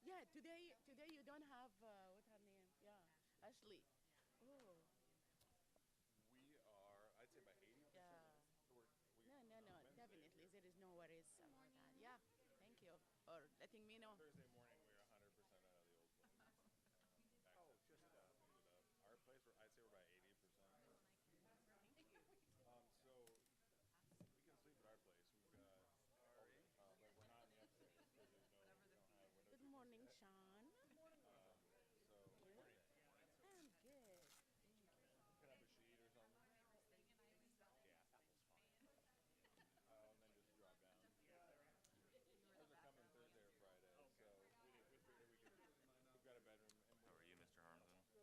Yeah, today you don't have what her name? Yeah, Ashley. Oh, yeah. No, no, no. Definitely, there is no worries about that. Yeah, thank you for letting me know. Good morning, Sean. Yeah, I'm good. Thank you.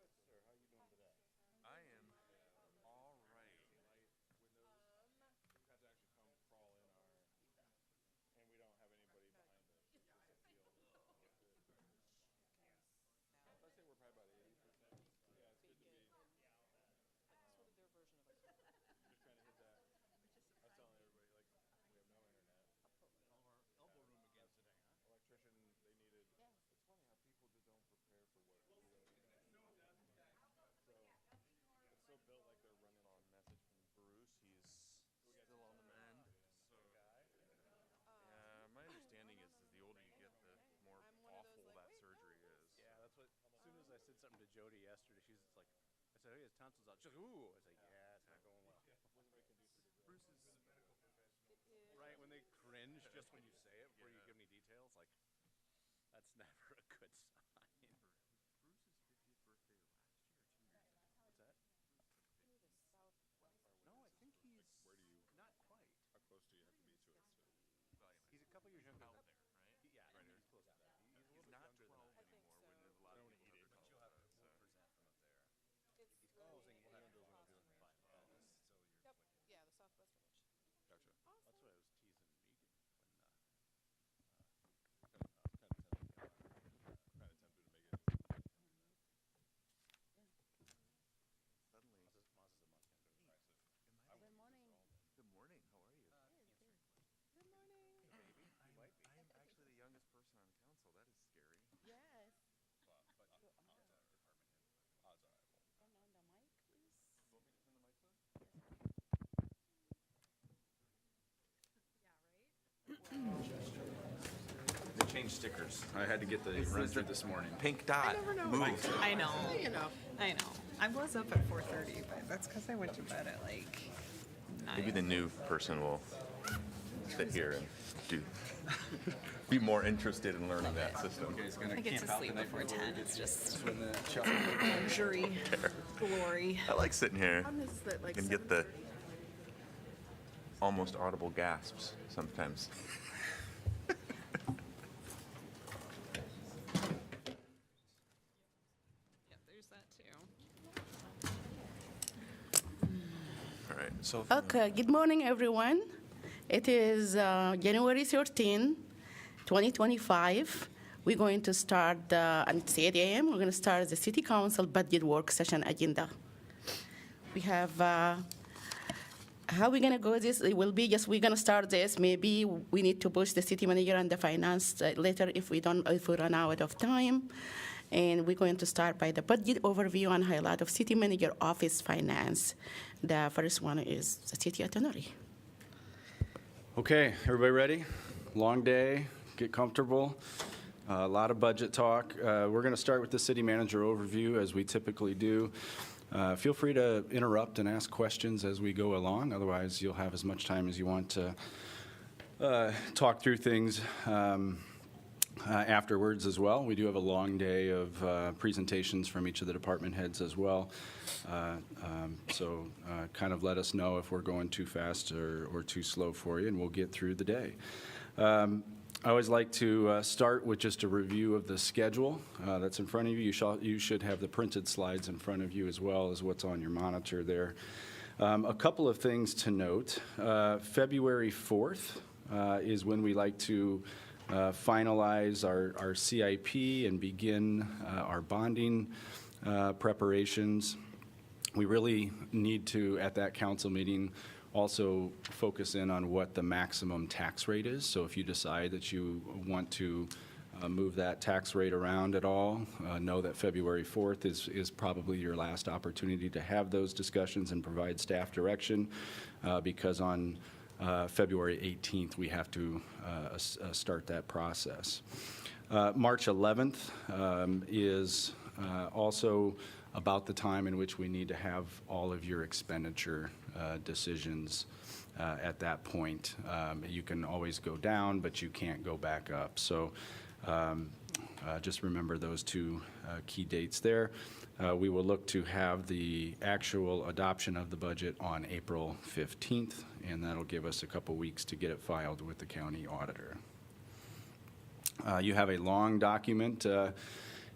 How are you, Mr. Harmson? I am all right. On message from Bruce, he's still on the mend. So, yeah, my understanding is the older you get, the more awful that surgery is. Yeah, that's what. As soon as I said something to Jody yesterday, she's like, I said, "Hey, his tonsils out." She's like, "Ooh," I was like, "Yeah, it's not going well." Bruce is, Right when they cringe, just when you say it before you yeah, give me details, like that's never a good sign. Bruce's 50th birthday last year or 2 years ago. What's that? No, I think he's not quite. Well, He's a anyways, couple years he's younger about than that. there, right? Yeah, I Right mean, here. he's close to that. He's a He's little bit not younger than 12 that. anymore when a lot of people have But called you'll have that. So. we'll present from up there. He's closing in. Fine. Oh, Gotcha. that's what I was teasing Megan when Suddenly, Moz is a month younger than hey, Bryson. am I Good the morning. good morning? How are you? Good, good. Good morning. Baby, you I'm might be. I'm actually the youngest person on council. That is scary. Yes. But Go on Odds the are department head. Odds are I won't. turn on the mic, please. You want me to turn the mics on? Yes, please. They changed stickers. I had to get the run through this morning. Pink dot. Moved. I know. You know. I know. I was up at 4:30, but that's because I went to bed at like 9. Maybe the new person will sit here and do be more interested in learning that system. I get to sleep before 10. It's just When the chuck luxury, glory. I like sitting here Time is it like and get the 7:30? almost audible gasps sometimes. Yeah, there's that too. All right. So Okay, good morning, everyone. It is January 13, 2025. We're going to start, and it's 8 a.m., we're going to start the City Council budget work session agenda. We have, how we're going to go this, it will be just, we're going to start this. Maybe we need to push the city manager and the finance later if we run out of time. And we're going to start by the budget overview and highlight of city manager office finance. The first one is the city attorney. Okay, everybody ready? Long day, get comfortable. A lot of budget talk. We're going to start with the city manager overview as we typically do. Feel free to interrupt and ask questions as we go along. Otherwise, you'll have as much time as you want to talk through things afterwards as well. We do have a long day of presentations from each of the department heads as well. So kind of let us know if we're going too fast or too slow for you, and we'll get through the day. I always like to start with just a review of the schedule that's in front of you. You should have the printed slides in front of you as well as what's on your monitor there. A couple of things to note. February 4th is when we like to finalize our CIP and begin our bonding preparations. We really need to, at that council meeting, also focus in on what the maximum tax rate is. So if you decide that you want to move that tax rate around at all, know that February 4th is probably your last opportunity to have those discussions and provide staff direction, because on February 18th, we have to start that process. March 11th is also about the time in which we need to have all of your expenditure decisions at that point. You can always go down, but you can't go back up. So just remember those two key dates there. We will look to have the actual adoption of the budget on April 15th, and that'll give us a couple weeks to get it filed with the county auditor. You have a long document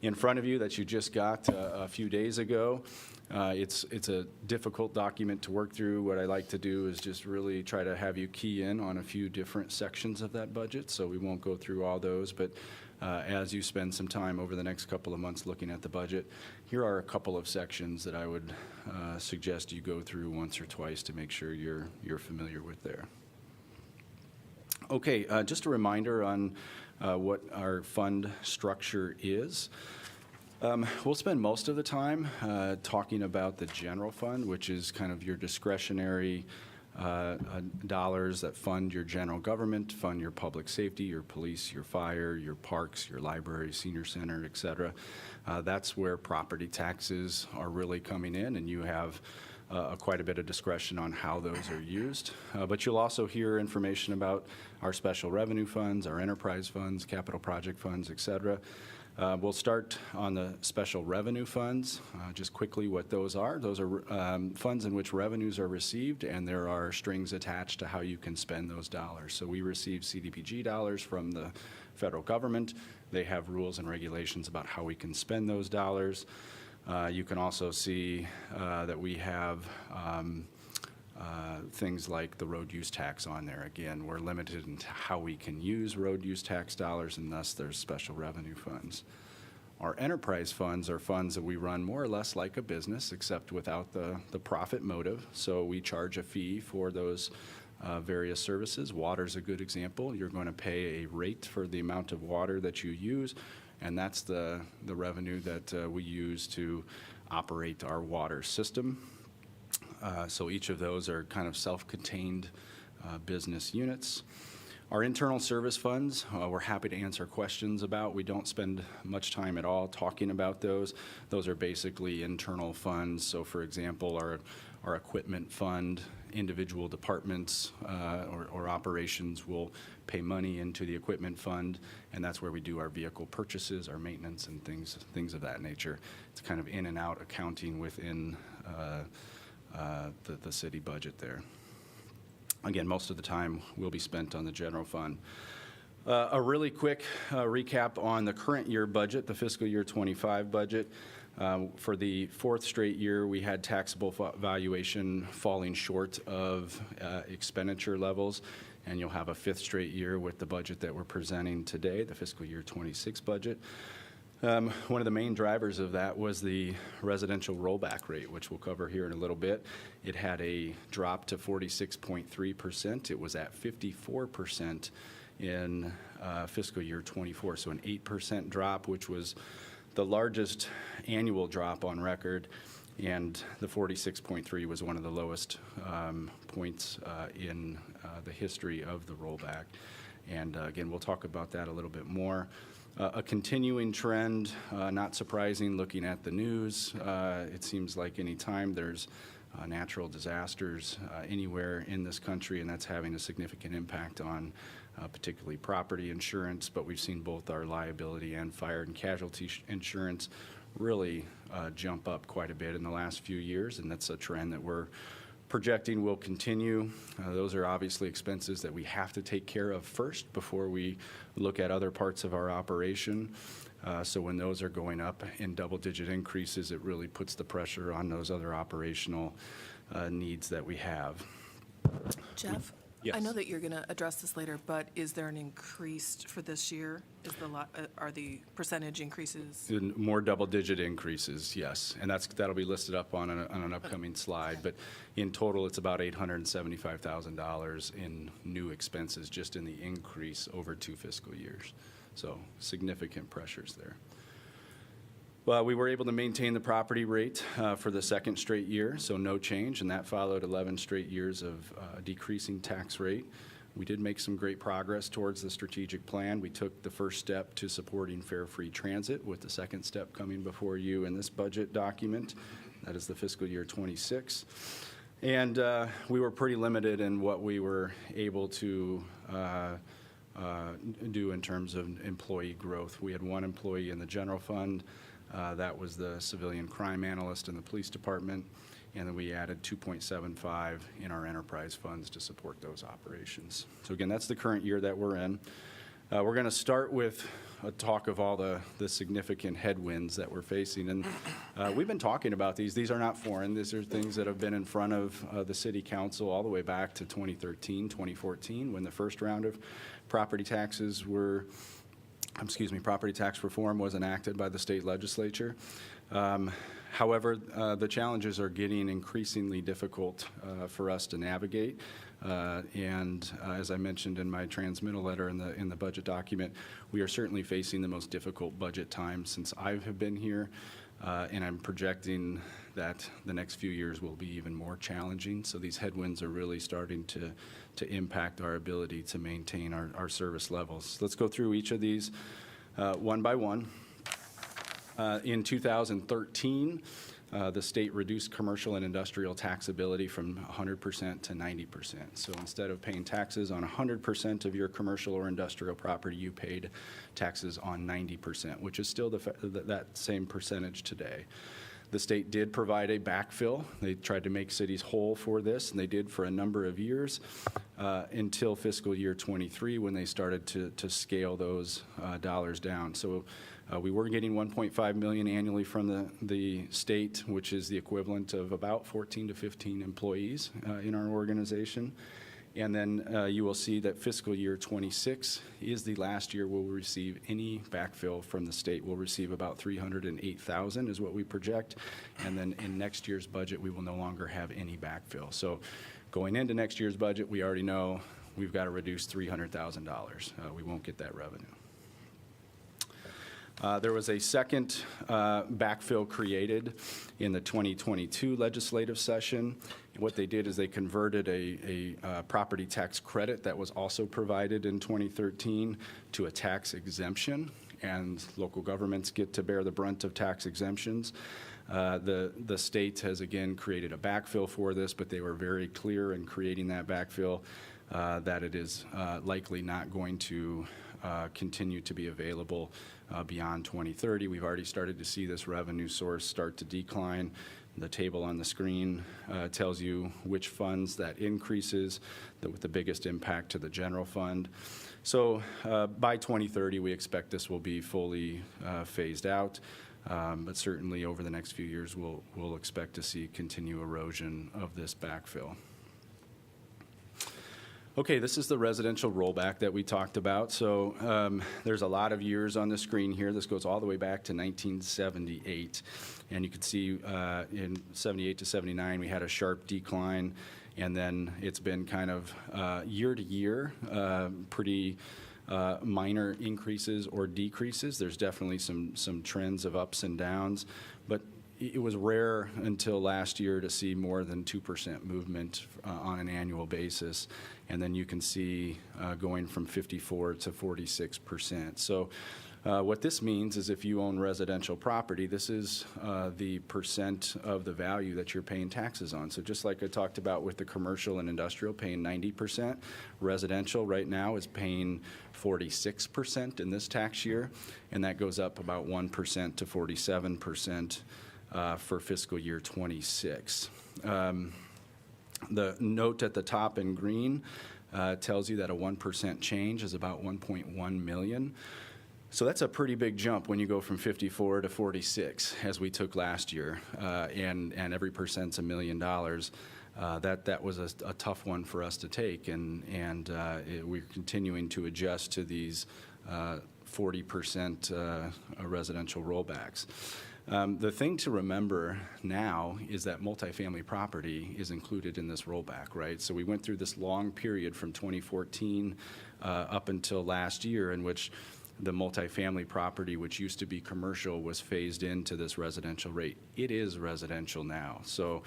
in front of you that you just got a few days ago. It's a difficult document to work through. What I like to do is just really try to have you key in on a few different sections of that budget, so we won't go through all those, but as you spend some time over the next couple of months looking at the budget, here are a couple of sections that I would suggest you go through once or twice to make sure you're familiar with there. Okay, just a reminder on what our fund structure is. We'll spend most of the time talking about the general fund, which is kind of your discretionary dollars that fund your general government, fund your public safety, your police, your fire, your parks, your library, senior center, et cetera. That's where property taxes are really coming in, and you have quite a bit of discretion on how those are used. But you'll also hear information about our special revenue funds, our enterprise funds, capital project funds, et cetera. We'll start on the special revenue funds. Just quickly what those are. Those are funds in which revenues are received, and there are strings attached to how you can spend those dollars. So we receive CDBG dollars from the federal government. They have rules and regulations about how we can spend those dollars. You can also see that we have things like the road use tax on there. Again, we're limited in how we can use road use tax dollars, and thus there's special revenue funds. Our enterprise funds are funds that we run more or less like a business, except without the profit motive. So we charge a fee for those various services. Water's a good example. You're going to pay a rate for the amount of water that you use, and that's the revenue that we use to operate our water system. So each of those are kind of self-contained business units. Our internal service funds, we're happy to answer questions about. We don't spend much time at all talking about those. Those are basically internal funds. So for example, our equipment fund, individual departments or operations will pay money into the equipment fund, and that's where we do our vehicle purchases, our maintenance, and things of that nature. It's kind of in and out accounting within the city budget there. Again, most of the time will be spent on the general fund. A really quick recap on the current year budget, the fiscal year 25 budget. For the fourth straight year, we had taxable valuation falling short of expenditure levels, and you'll have a fifth straight year with the budget that we're presenting today, the fiscal year 26 budget. One of the main drivers of that was the residential rollback rate, which we'll cover here in a little bit. It had a drop to 46.3%. It was at 54% in fiscal year 24, so an 8% drop, which was the largest annual drop on record, and the 46.3 was one of the lowest points in the history of the rollback. And again, we'll talk about that a little bit more. A continuing trend, not surprising looking at the news. It seems like any time there's natural disasters anywhere in this country, and that's having a significant impact on particularly property insurance, but we've seen both our liability and fire and casualty insurance really jump up quite a bit in the last few years, and that's a trend that we're projecting will continue. Those are obviously expenses that we have to take care of first before we look at other parts of our operation. So when those are going up in double-digit increases, it really puts the pressure on those other operational needs that we have. Jeff? Yes. I know that you're going to address this later, but is there an increase for this year? Are the percentage increases? More double-digit increases, yes, and that'll be listed up on an upcoming slide. But in total, it's about $875,000 in new expenses just in the increase over 2 fiscal years. So significant pressures there. Well, we were able to maintain the property rate for the second straight year, so no change, and that followed 11 straight years of decreasing tax rate. We did make some great progress towards the strategic plan. We took the first step to supporting fare free transit, with the second step coming before you in this budget document. That is the fiscal year 26. And we were pretty limited in what we were able to do in terms of employee growth. We had one employee in the general fund. That was the civilian crime analyst in the police department. And then we added 2.75 in our enterprise funds to support those operations. So again, that's the current year that we're in. We're going to start with a talk of all the significant headwinds that we're facing. And we've been talking about these. These are not foreign. These are things that have been in front of the city council all the way back to 2013, 2014, when the first round of property tax reform was enacted by the state legislature. However, the challenges are getting increasingly difficult for us to navigate. And as I mentioned in my transmittal letter in the budget document, we are certainly facing the most difficult budget time since I have been here. And I'm projecting that the next few years will be even more challenging. So these headwinds are really starting to impact our ability to maintain our service levels. Let's go through each of these one by one. In 2013, the state reduced commercial and industrial taxability from 100% to 90%. So instead of paying taxes on 100% of your commercial or industrial property, you paid taxes on 90%, which is still that same percentage today. The state did provide a backfill. They tried to make cities whole for this, and they did for a number of years until fiscal year 23, when they started to scale those dollars down. So we were getting $1.5 million annually from the state, which is the equivalent of about 14 to 15 employees in our organization. And then you will see that fiscal year 26 is the last year we'll receive any backfill from the state. We'll receive about $308,000 is what we project. And then in next year's budget, we will no longer have any backfill. So going into next year's budget, we already know we've got to reduce $300,000. We won't get that revenue. There was a second backfill created in the 2022 legislative session. What they did is they converted a property tax credit that was also provided in 2013 to a tax exemption, and local governments get to bear the brunt of tax exemptions. The state has again created a backfill for this, but they were very clear in creating that backfill that it is likely not going to continue to be available beyond 2030. We've already started to see this revenue source start to decline. The table on the screen tells you which funds that increases with the biggest impact to the general fund. So by 2030, we expect this will be fully phased out. But certainly over the next few years, we'll expect to see continued erosion of this backfill. Okay, this is the residential rollback that we talked about. So there's a lot of years on the screen here. This goes all the way back to 1978. And you can see in 78 to 79, we had a sharp decline. And then it's been kind of year to year, pretty minor increases or decreases. There's definitely some trends of ups and downs. But it was rare until last year to see more than 2% movement on an annual basis. And then you can see going from 54 to 46%. So what this means is if you own residential property, this is the percent of the value that you're paying taxes on. So just like I talked about with the commercial and industrial paying 90%, residential right now is paying 46% in this tax year, and that goes up about 1% to 47% for fiscal year 26. The note at the top in green tells you that a 1% change is about 1.1 million. So that's a pretty big jump when you go from 54 to 46, as we took last year, and every percent's $1 million. That was a tough one for us to take, and we're continuing to adjust to these 40% residential rollbacks. The thing to remember now is that multifamily property is included in this rollback, right? So we went through this long period from 2014 up until last year in which the multifamily property, which used to be commercial, was phased into this residential rate. It is residential now. So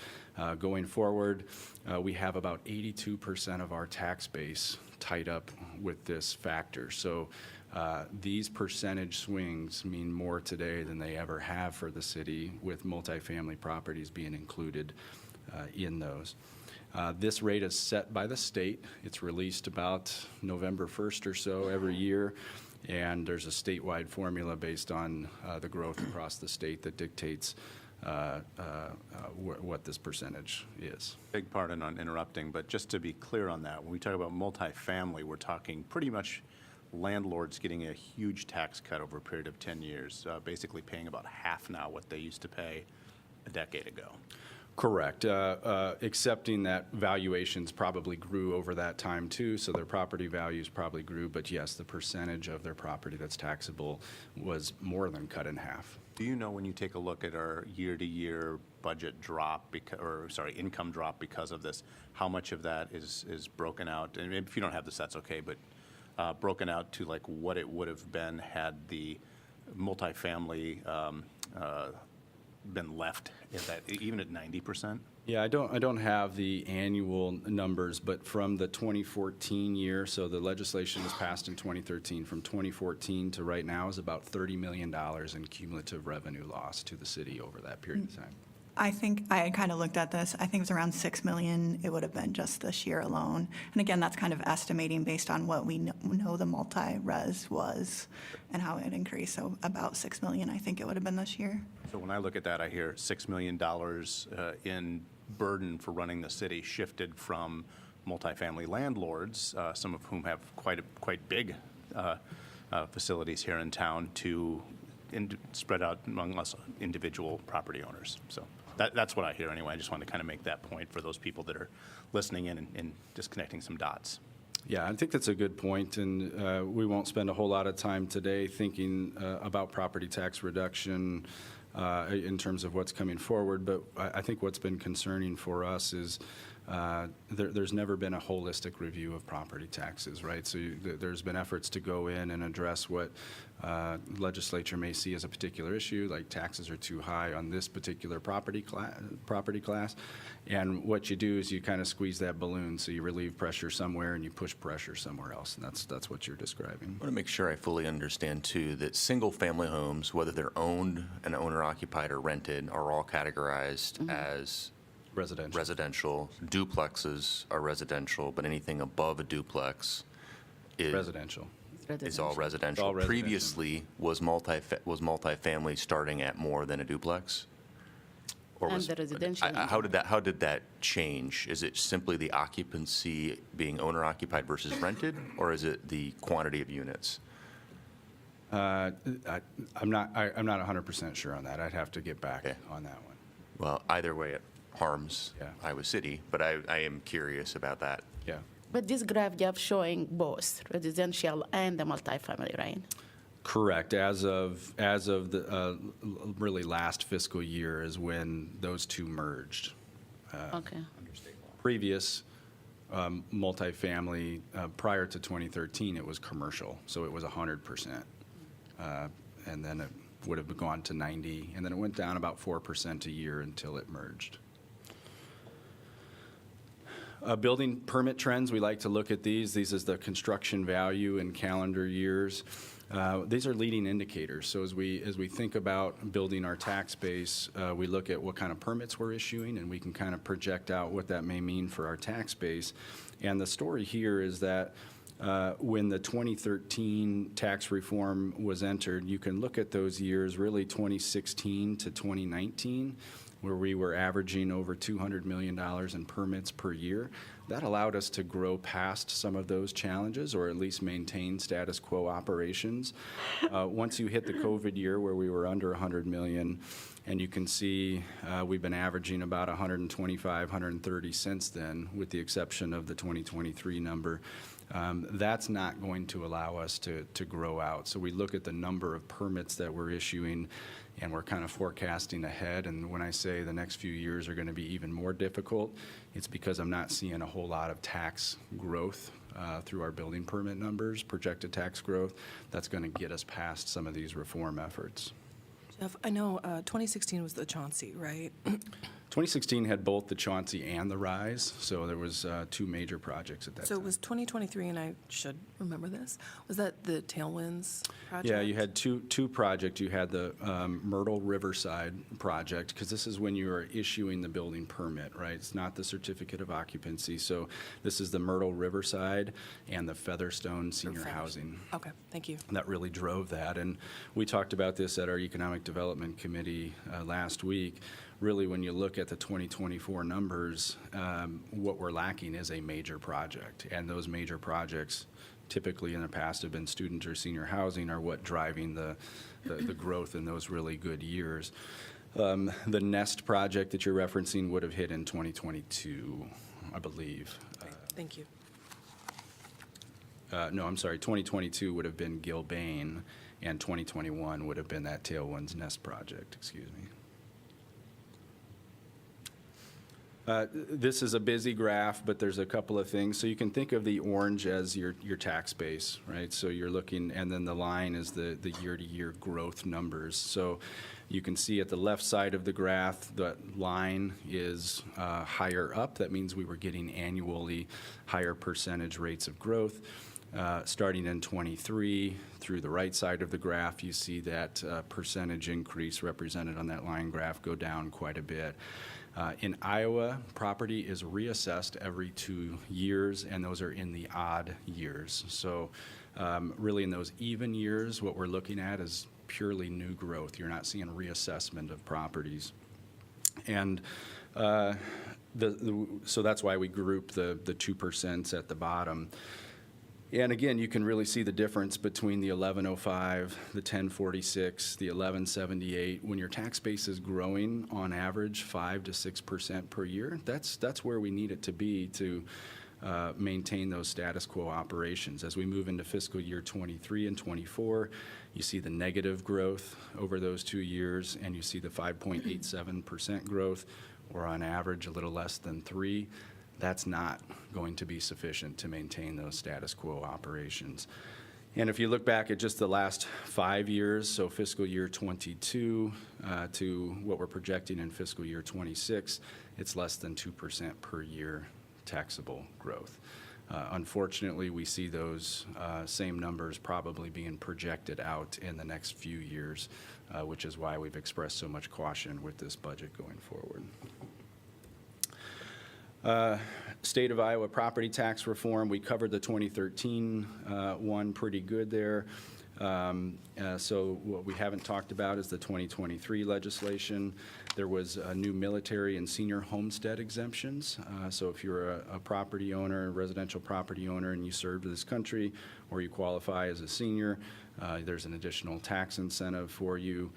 going forward, we have about 82% of our tax base tied up with this factor. So these percentage swings mean more today than they ever have for the city, with multifamily properties being included in those. This rate is set by the state. It's released about November 1st or so every year, and there's a statewide formula based on the growth across the state that dictates what this percentage is. Big pardon on interrupting, but just to be clear on that, when we talk about multifamily, we're talking pretty much landlords getting a huge tax cut over a period of 10 years, basically paying about half now what they used to pay a decade ago. Correct, accepting that valuations probably grew over that time too, so their property values probably grew, but yes, the percentage of their property that's taxable was more than cut in half. Do you know, when you take a look at our year-to-year budget drop, income drop because of this, how much of that is broken out? And if you don't have this, that's okay, but broken out to like what it would have been had the multifamily been left, is that even at 90%? Yeah, I don't have the annual numbers, but from the 2014 year, so the legislation was passed in 2013, from 2014 to right now is about $30 million in cumulative revenue loss to the city over that period of time. I think I kind of looked at this. I think it's around 6 million it would have been just this year alone. And again, that's kind of estimating based on what we know the multi-res was and how it increased. So about 6 million, I think it would have been this year. So when I look at that, I hear $6 million in burden for running the city shifted from multifamily landlords, some of whom have quite big facilities here in town, to spread out among us individual property owners. So that's what I hear anyway. I just wanted to kind of make that point for those people that are listening in and just connecting some dots. Yeah, I think that's a good point, and we won't spend a whole lot of time today thinking about property tax reduction in terms of what's coming forward, but I think what's been concerning for us is there's never been a holistic review of property taxes, right? So there's been efforts to go in and address what legislature may see as a particular issue, like taxes are too high on this particular property class. And what you do is you kind of squeeze that balloon, so you relieve pressure somewhere and you push pressure somewhere else, and that's what you're describing. I want to make sure I fully understand, too, that single-family homes, whether they're owned and owner-occupied or rented, are all categorized as residential. Duplexes are residential, but anything above a duplex is Residential. is all residential. All residential. Previously, was multifamily starting at more than a duplex? Or And was the residential how did that change? Is it simply the occupancy being owner occupied versus rented, or is it the quantity of units? I'm not 100% sure on that. I'd have to get back Okay. on that one. Well, either way, it harms Yeah. Iowa City, but I am curious about that. Yeah. But this graph, Jeff, showing both residential and the multifamily, right? Correct. As of the really last fiscal year is when those two merged. Okay. Previous multifamily, prior to 2013, it was commercial, so it was 100%. And then it would have gone to 90, and then it went down about 4% a year until it merged. Building permit trends, we like to look at these. These is the construction value in calendar years. These are leading indicators. So as we think about building our tax base, we look at what kind of permits we're issuing, and we can kind of project out what that may mean for our tax base. And the story here is that when the 2013 tax reform was entered, you can look at those years, really 2016 to 2019, where we were averaging over $200 million in permits per year. That allowed us to grow past some of those challenges, or at least maintain status quo operations. Once you hit the COVID year, where we were under 100 million, and you can see we've been averaging about 125, 130 since then, with the exception of the 2023 number. That's not going to allow us to grow out. So we look at the number of permits that we're issuing, and we're kind of forecasting ahead. And when I say the next few years are going to be even more difficult, it's because I'm not seeing a whole lot of tax growth through our building permit numbers, projected tax growth. That's going to get us past some of these reform efforts. Jeff, I know 2016 was the Chauncey, right? 2016 had both the Chauncey and the Rise, so there was two major projects at that So time. it was 2023, and I should remember this, was that the Tailwinds project? Yeah, you had two projects. You had the Myrtle Riverside project, because this is when you are issuing the building permit, right? It's not the certificate of occupancy. So this is the Myrtle Riverside and the Featherstone Senior Housing. Okay, thank you. That really drove that. And we talked about this at our Economic Development Committee last week. Really, when you look at the 2024 numbers, what we're lacking is a major project. And those major projects typically in the past have been student or senior housing are what driving the growth in those really good years. The NEST project that you're referencing would have hit in 2022, I believe. Great, thank you. No, I'm sorry, 2022 would have been Gilbane, and 2021 would have been that Tailwinds Nest project, excuse me. This is a busy graph, but there's a couple of things. So you can think of the orange as your tax base, right? So you're looking, and then the line is the year-to-year growth numbers. So you can see at the left side of the graph, the line is higher up. That means we were getting annually higher percentage rates of growth. Starting in 23, through the right side of the graph, you see that percentage increase represented on that line graph go down quite a bit. In Iowa, property is reassessed every 2 years, and those are in the odd years. So really in those even years, what we're looking at is purely new growth. You're not seeing reassessment of properties. And so that's why we group the 2% at the bottom. And again, you can really see the difference between the 1105, the 1046, the 1178. When your tax base is growing on average 5 to 6% per year, that's where we need it to be to maintain those status quo operations. As we move into fiscal year 23 and 24, you see the negative growth over those 2 years, and you see the 5.87% growth, or on average a little less than 3%. That's not going to be sufficient to maintain those status quo operations. And if you look back at just the last 5 years, so fiscal year 22 to what we're projecting in fiscal year 26, it's less than 2% per year taxable growth. Unfortunately, we see those same numbers probably being projected out in the next few years, which is why we've expressed so much caution with this budget going forward. State of Iowa property tax reform, we covered the 2013 one pretty good there. So what we haven't talked about is the 2023 legislation. There was new military and senior homestead exemptions. So if you're a property owner, a residential property owner, and you served this country, or you qualify as a senior, there's an additional tax incentive for you.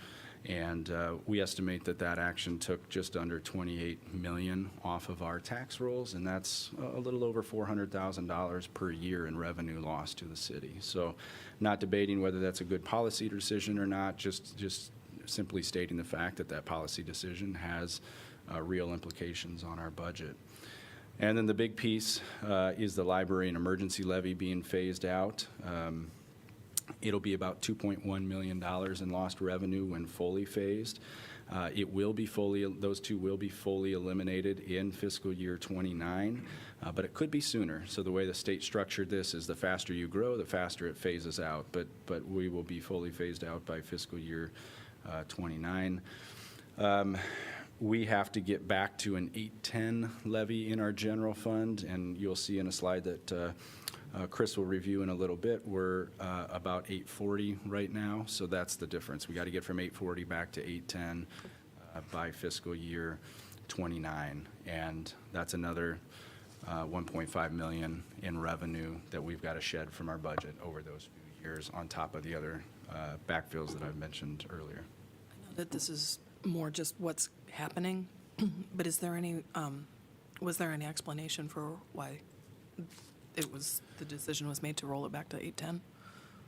And we estimate that action took just under $28 million off of our tax rolls, and that's a little over $400,000 per year in revenue lost to the city. So not debating whether that's a good policy decision or not, just simply stating the fact that policy decision has real implications on our budget. And then the big piece is the library and emergency levy being phased out. It'll be about $2.1 million in lost revenue when fully phased. Those two will be fully eliminated in fiscal year 29, but it could be sooner. So the way the state structured this is the faster you grow, the faster it phases out, but we will be fully phased out by fiscal year 29. We have to get back to an 810 levy in our general fund, and you'll see in a slide that Chris will review in a little bit. We're about 840 right now, so that's the difference. We got to get from 840 back to 810 by fiscal year 29, and that's another 1.5 million in revenue that we've got to shed from our budget over those few years, on top of the other backfills that I've mentioned earlier. I know that this is more just what's happening, but is there any, was there any explanation for why the decision was made to roll it back to 810?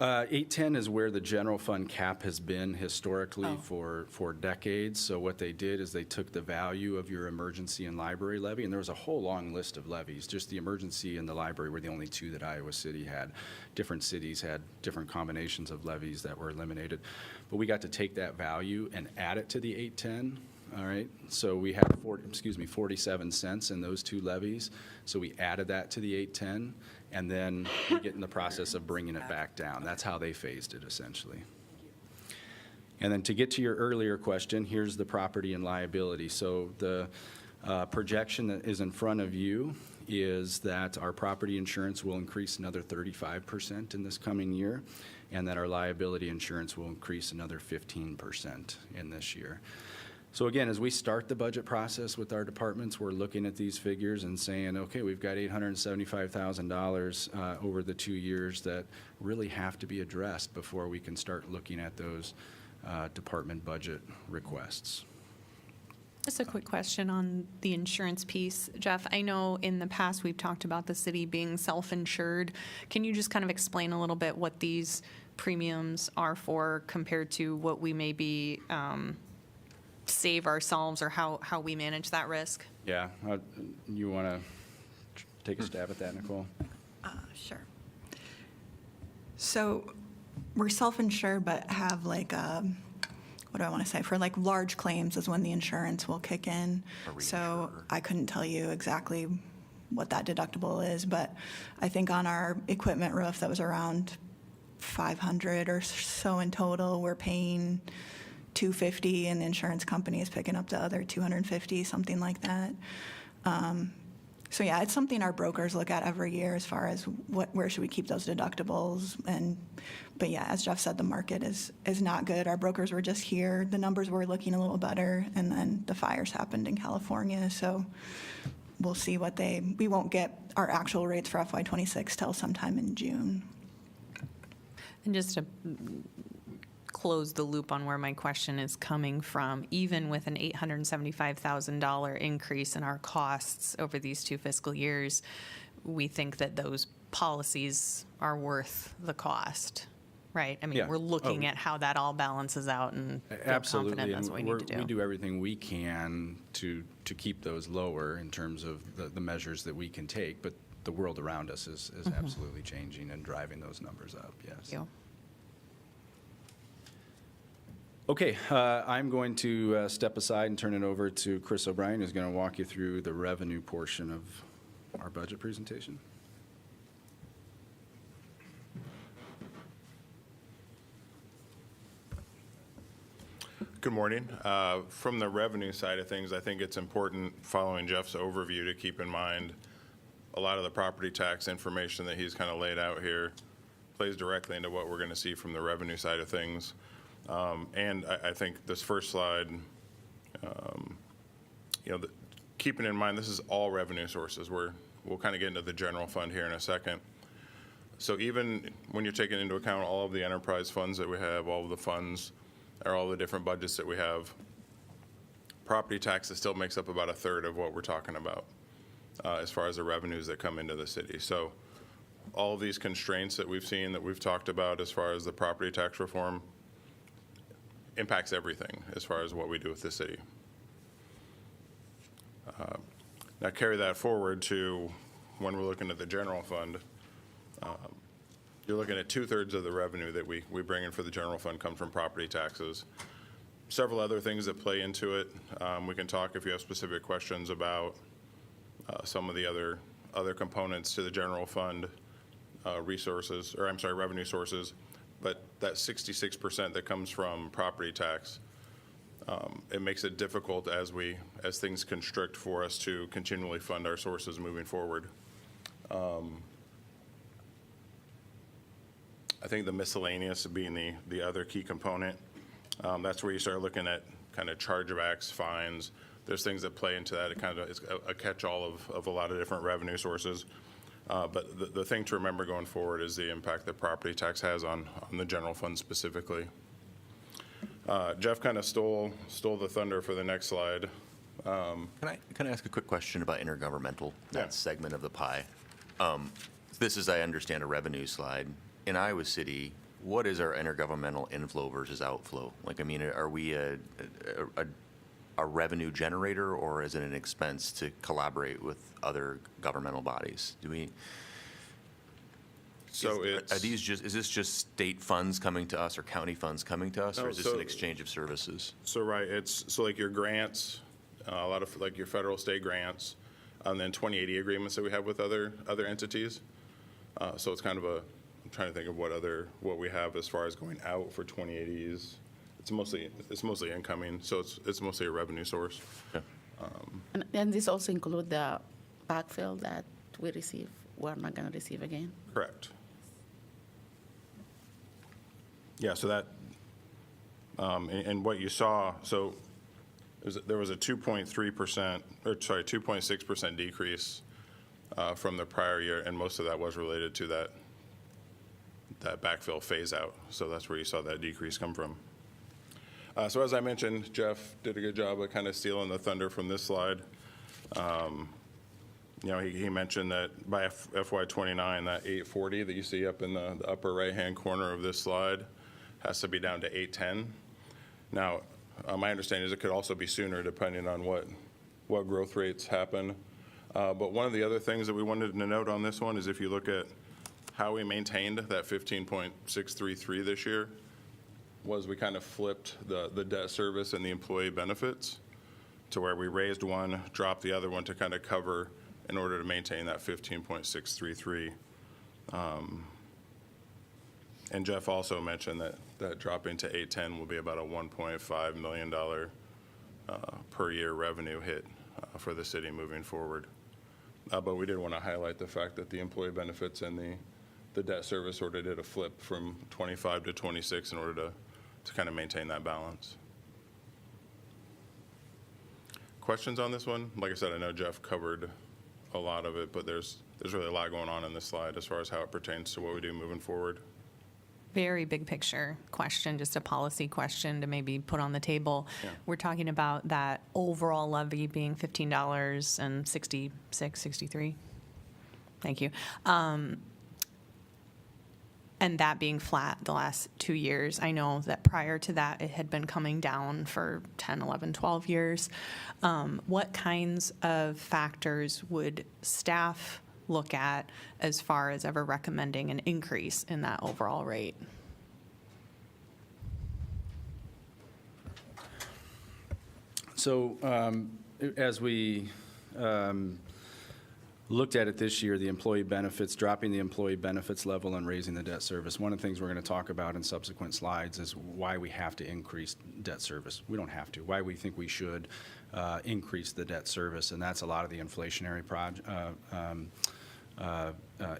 810 is where the general fund cap has been historically Oh. for decades. So what they did is they took the value of your emergency and library levy, and there was a whole long list of levies. Just the emergency and the library were the only two that Iowa City had. Different cities had different combinations of levies that were eliminated. But we got to take that value and add it to the 810. All right, so we have 47 cents in those two levies. So we added that to the 810, and then we get in the process of bringing it back down. That's how they phased it, essentially. And then to get to your earlier question, here's the property and liability. So the projection that is in front of you is that our property insurance will increase another 35% in this coming year, and that our liability insurance will increase another 15% in this year. So again, as we start the budget process with our departments, we're looking at these figures and saying, okay, we've got $875,000 over the 2 years that really have to be addressed before we can start looking at those department budget requests. Just a quick question on the insurance piece. Jeff, I know in the past we've talked about the city being self-insured. Can you just kind of explain a little bit what these premiums are for compared to what we maybe save ourselves, or how we manage that risk? Yeah, you want to take a stab at that, Nicole? Sure. So we're self-insured, but have like, what do I want to say? For like large claims is when the insurance will kick in. So I couldn't tell you exactly what that deductible is, but I think on our equipment roof that was around 500 or so in total. We're paying $250, and the insurance company is picking up the other $250, something like that. So yeah, it's something our brokers look at every year as far as where should we keep those deductibles. But yeah, as Jeff said, the market is not good. Our brokers were just here. The numbers were looking a little better, and then the fires happened in California. So we'll see we won't get our actual rates for FY26 till sometime in June. And just to close the loop on where my question is coming from, even with an $875,000 increase in our costs over these 2 fiscal years, we think that those policies are worth the cost, right? I mean, Yeah. we're looking at how that all balances out and feel Absolutely, confident that's what we need to do. we do everything we can to keep those lower in terms of the measures that we can take, but the world around us is absolutely changing and driving those numbers up, yes. Thank you. Okay, I'm going to step aside and turn it over to Chris O'Brien, who's going to walk you through the revenue portion of our budget presentation. Good morning. From the revenue side of things, I think it's important, following Jeff's overview, to keep in mind a lot of the property tax information that he's kind of laid out here plays directly into what we're going to see from the revenue side of things. And I think this first slide, keeping in mind this is all revenue sources. We'll kind of get into the general fund here in a second. So even when you're taking into account all of the enterprise funds that we have, all of the funds, or all the different budgets that we have, property taxes still makes up about 1/3 of what we're talking about as far as the revenues that come into the city. So all of these constraints that we've seen, that we've talked about as far as the property tax reform, impacts everything as far as what we do with the city. Now carry that forward to when we're looking at the general fund. You're looking at 2/3 of the revenue that we bring in for the general fund come from property taxes. Several other things that play into it. We can talk if you have specific questions about some of the other components to the general fund revenue sources. But that 66% that comes from property tax, it makes it difficult as things constrict for us to continually fund our sources moving forward. I think the miscellaneous being the other key component. That's where you start looking at kind of chargebacks, fines. There's things that play into that. It's a catch-all of a lot of different revenue sources. But the thing to remember going forward is the impact that property tax has on the general fund specifically. Jeff kind of stole the thunder for the next slide. Can I ask a quick question about intergovernmental, Yeah. that segment of the pie? this is, I understand, a revenue slide. In Iowa City, what is our intergovernmental inflow versus outflow? Like, I mean, are we a revenue generator, or is it an expense to collaborate with other governmental bodies? Do we? So Are these just, is this just state funds coming to us or county funds coming to us, No, or is this so- an exchange of services? So, right, so like your grants, a lot of like your federal, state grants, and then 2080 agreements that we have with other entities. So it's kind of I'm trying to think of what we have as far as going out for 2080s. It's mostly incoming, so it's mostly a revenue source. And this also include the backfill that we receive, we're not going to receive again? Correct. Yeah, so that, and what you saw, so there was a 2.6% decrease from the prior year, and most of that was related to that backfill phase out. So that's where you saw that decrease come from. So as I mentioned, Jeff did a good job of kind of stealing the thunder from this slide. He mentioned that by FY29, that 840 that you see up in the upper right-hand corner of this slide has to be down to 810. Now, my understanding is it could also be sooner depending on what growth rates happen. But one of the other things that we wanted to note on this one is if you look at how we maintained that 15.633 this year, was we kind of flipped the debt service and the employee benefits to where we raised one, dropped the other one to kind of cover in order to maintain that 15.633. And Jeff also mentioned that dropping to 810 will be about a $1.5 million per year revenue hit for the city moving forward. But we did want to highlight the fact that the employee benefits and the debt service sort of did a flip from 25 to 26 in order to kind of maintain that balance. Questions on this one? Like I said, I know Jeff covered a lot of it, but there's really a lot going on in this slide as far as how it pertains to what we do moving forward. Very big picture question, just a policy question to maybe put on the table. Yeah. We're talking about that overall levy being $15.66, 63. Thank you. And that being flat the last 2 years. I know that prior to that, it had been coming down for 10, 11, 12 years. What kinds of factors would staff look at as far as ever recommending an increase in that overall rate? So as we looked at it this year, the employee benefits, dropping the employee benefits level and raising the debt service. One of the things we're going to talk about in subsequent slides is why we have to increase debt service. We don't have to. Why we think we should increase the debt service, and that's a lot of the inflationary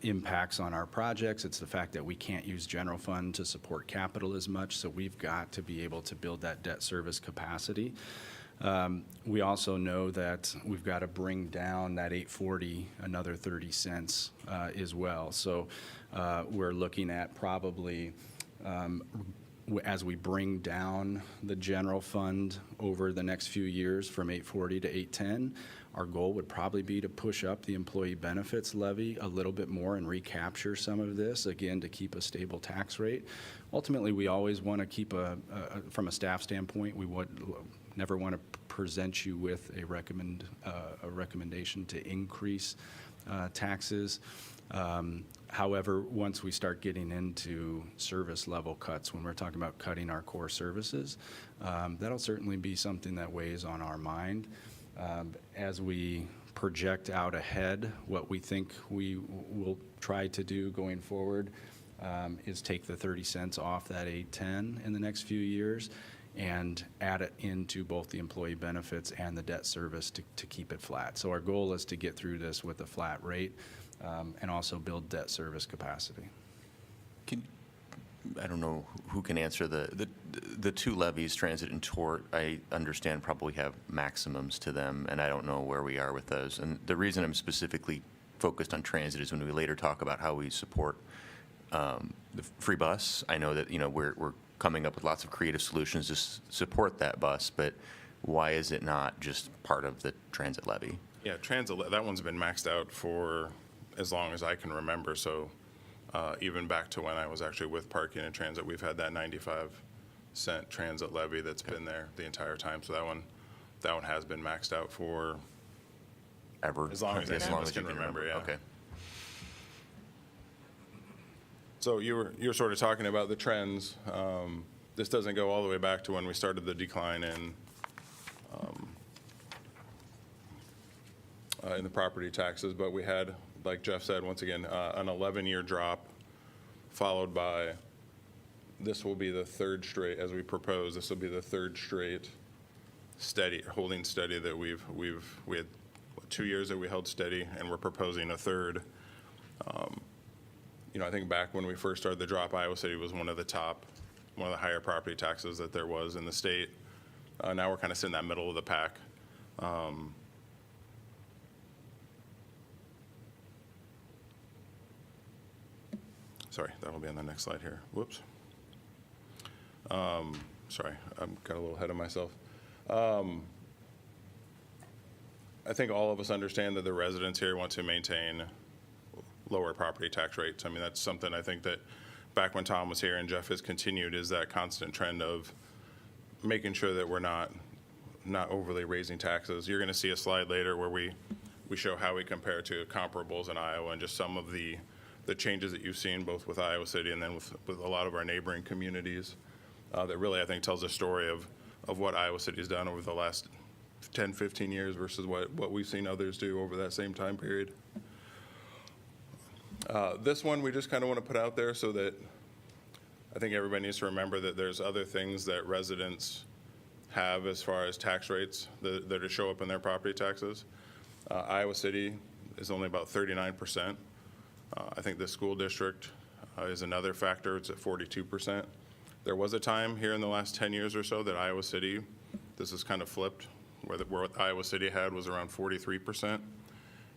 impacts on our projects. It's the fact that we can't use general fund to support capital as much, so we've got to be able to build that debt service capacity. We also know that we've got to bring down that 840 another 30 cents as well. So we're looking at probably as we bring down the general fund over the next few years from 840 to 810, our goal would probably be to push up the employee benefits levy a little bit more and recapture some of this, again, to keep a stable tax rate. Ultimately, we always want to keep from a staff standpoint, we would never want to present you with a recommendation to increase taxes. However, once we start getting into service level cuts, when we're talking about cutting our core services, that'll certainly be something that weighs on our mind. As we project out ahead, what we think we will try to do going forward is take the 30 cents off that 810 in the next few years and add it into both the employee benefits and the debt service to keep it flat. So our goal is to get through this with a flat rate and also build debt service capacity. I don't know who can answer the two levies, transit and tort. I understand probably have maximums to them, and I don't know where we are with those. And the reason I'm specifically focused on transit is when we later talk about how we support the free bus. I know that we're coming up with lots of creative solutions to support that bus, but why is it not just part of the transit levy? Yeah, transit, that one's been maxed out for as long as I can remember. So even back to when I was actually with Parking and Transit, we've had that 95-cent transit levy that's been there the entire time. So that one has been maxed out for Ever? as long as any of us can remember. Yeah. Okay. So you were sort of talking about the trends. This doesn't go all the way back to when we started the decline in the property taxes, but we had, like Jeff said, once again, an 11-year drop, followed by, this will be the third straight, as we propose, this will be the third straight holding steady that we had 2 years that we held steady, and we're proposing a third. I think back when we first started the drop, Iowa City was one of the higher property taxes that there was in the state. Now we're kind of sitting in that middle of the pack. Sorry, that'll be on the next slide here. Whoops. Sorry, I got a little ahead of myself. I think all of us understand that the residents here want to maintain lower property tax rates. I mean, that's something I think that back when Tom was here and Jeff has continued, is that constant trend of making sure that we're not overly raising taxes. You're going to see a slide later where we show how we compare to comparables in Iowa and just some of the changes that you've seen both with Iowa City and then with a lot of our neighboring communities that really, I think, tells a story of what Iowa City has done over the last 10, 15 years versus what we've seen others do over that same time period. This one we just kind of want to put out there so that I think everybody needs to remember that there's other things that residents have as far as tax rates that show up in their property taxes. Iowa City is only about 39%. I think the school district is another factor. It's at 42%. There was a time here in the last 10 years or so that Iowa City, this is kind of flipped, where what Iowa City had was around 43%. And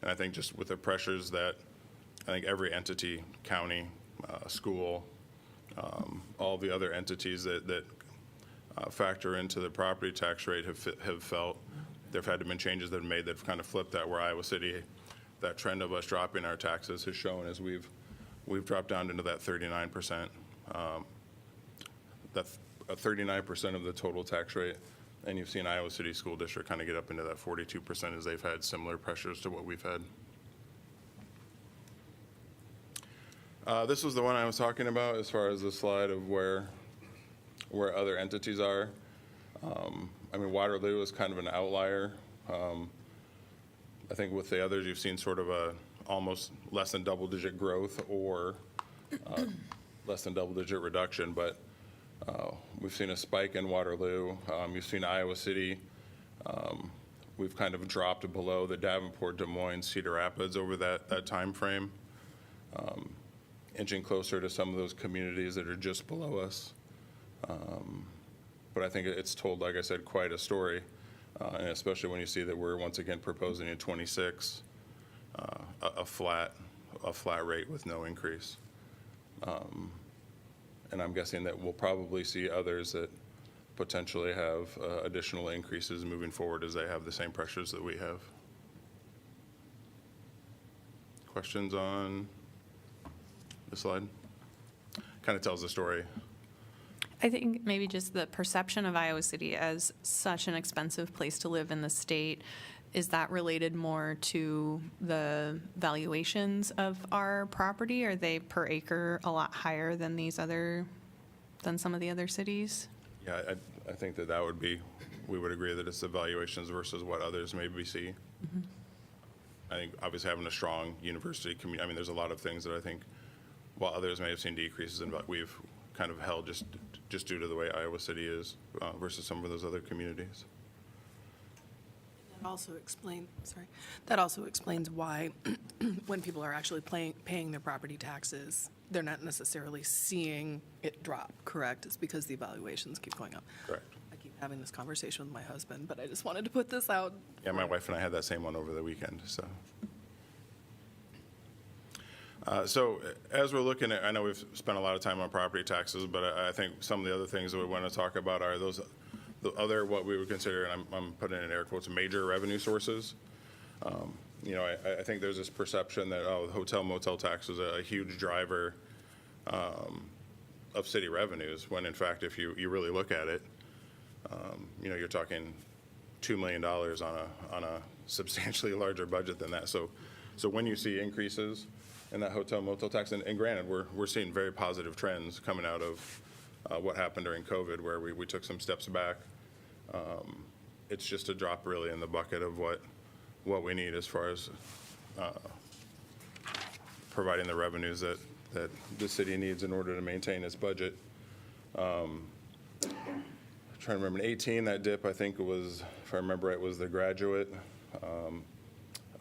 I think just with the pressures that I think every entity, county, school, all the other entities that factor into the property tax rate have felt, there have had to been changes that have made that have kind of flipped that, where Iowa City, that trend of us dropping our taxes has shown as we've dropped down into that 39%. That's 39% of the total tax rate. And you've seen Iowa City School District kind of get up into that 42% as they've had similar pressures to what we've had. This was the one I was talking about as far as the slide of where other entities are. I mean, Waterloo is kind of an outlier. I think with the others, you've seen sort of a almost less than double-digit growth or less than double-digit reduction, but we've seen a spike in Waterloo. You've seen Iowa City. We've kind of dropped below the Davenport, Des Moines, Cedar Rapids over that time frame, inching closer to some of those communities that are just below us. But I think it's told, like I said, quite a story, and especially when you see that we're once again proposing in 26 a flat rate with no increase. And I'm guessing that we'll probably see others that potentially have additional increases moving forward as they have the same pressures that we have. Questions on the slide? Kind of tells the story. I think maybe just the perception of Iowa City as such an expensive place to live in the state, is that related more to the valuations of our property? Are they per acre a lot higher than some of the other cities? Yeah, I think that would be, we would agree that it's the valuations versus what others maybe see. Mm-hmm. I think obviously having a strong university community, I mean, there's a lot of things that I think while others may have seen decreases in, we've kind of held just due to the way Iowa City is versus some of those other communities. That also explains why when people are actually paying their property taxes, they're not necessarily seeing it drop, correct? It's because the evaluations keep going up. Correct. I keep having this conversation with my husband, but I just wanted to put this out. Yeah, my wife and I had that same one over the weekend, so. So as we're looking at, I know we've spent a lot of time on property taxes, but I think some of the other things that we want to talk about are those the other, what we would consider, and I'm putting in air quotes, major revenue sources. you know, I think there's this perception that, oh, the hotel motel tax is a huge driver of city revenues, when in fact, if you really look at it, you know, you're talking $2 million on a substantially larger budget than that. So when you see increases in that hotel motel tax, and granted, we're seeing very positive trends coming out of what happened during COVID, where we took some steps back. It's just a drop really in the bucket of what we need as far as providing the revenues that the city needs in order to maintain its budget. I'm trying to remember, in 18, that dip, I think it was, if I remember right, was the graduate.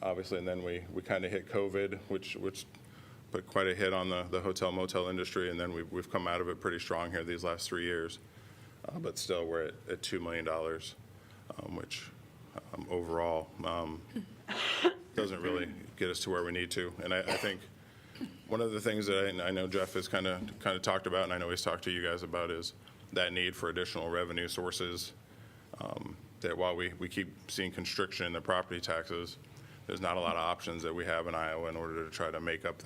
Obviously, and then we kind of hit COVID, which put quite a hit on the hotel motel industry, and then we've come out of it pretty strong here these last 3 years. But still, we're at $2 million, which overall doesn't really get us to where we need to. And I think one of the things that I know Jeff has kind of talked about, and I know he's talked to you guys about, is that need for additional revenue sources. That while we keep seeing constriction in the property taxes, there's not a lot of options that we have in Iowa in order to try to make up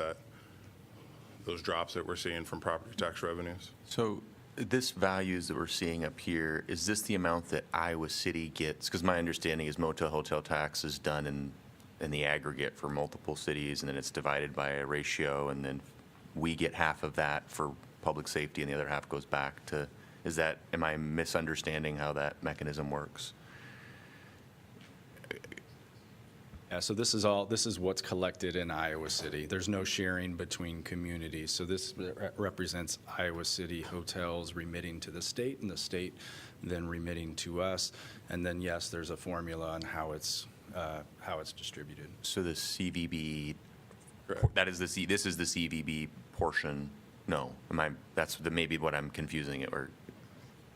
those drops that we're seeing from property tax revenues. So this values that we're seeing up here, is this the amount that Iowa City gets? Because my understanding is motel hotel tax is done in the aggregate for multiple cities, and then it's divided by a ratio, and then we get half of that for public safety, and the other half goes back to, am I misunderstanding how that mechanism works? Yeah, so this is what's collected in Iowa City. There's no sharing between communities. So this represents Iowa City hotels remitting to the state, and the state then remitting to us. And then, yes, there's a formula on how it's distributed. So the CVB, Correct. this is the CVB portion? No, that's maybe what I'm confusing it, or?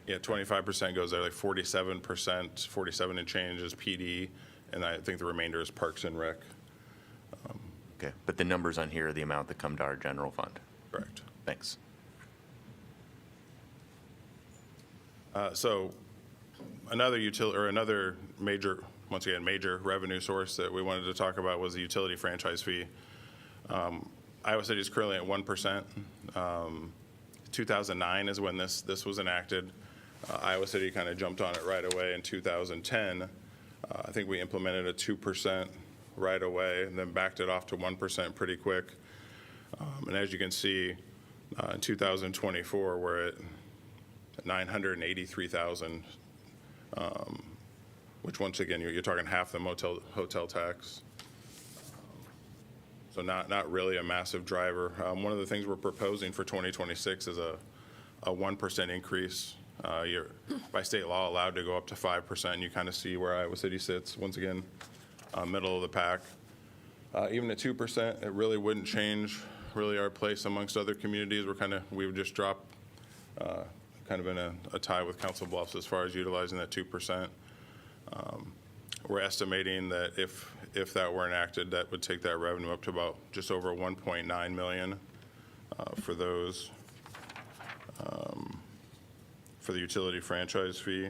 Yeah, 25% goes there, like 47%, 47 and change is PD, and I think the remainder is Parks and Rec. Okay, but the numbers on here are the amount that come to our general fund? Correct. Thanks. So another major, once again, major revenue source that we wanted to talk about was the utility franchise fee. Iowa City is currently at 1%. 2009 is when this was enacted. Iowa City kind of jumped on it right away in 2010. I think we implemented a 2% right away and then backed it off to 1% pretty quick. And as you can see, in 2024, we're at $983,000, which once again, you're talking half the hotel tax. So not really a massive driver. One of the things we're proposing for 2026 is a 1% increase. You're by state law allowed to go up to 5%. You kind of see where Iowa City sits, once again, middle of the pack. Even at 2%, it really wouldn't change really our place amongst other communities. We would just drop kind of in a tie with Council Bluffs as far as utilizing that 2%. We're estimating that if that were enacted, that would take that revenue up to about just over 1.9 million for those, for the utility franchise fee,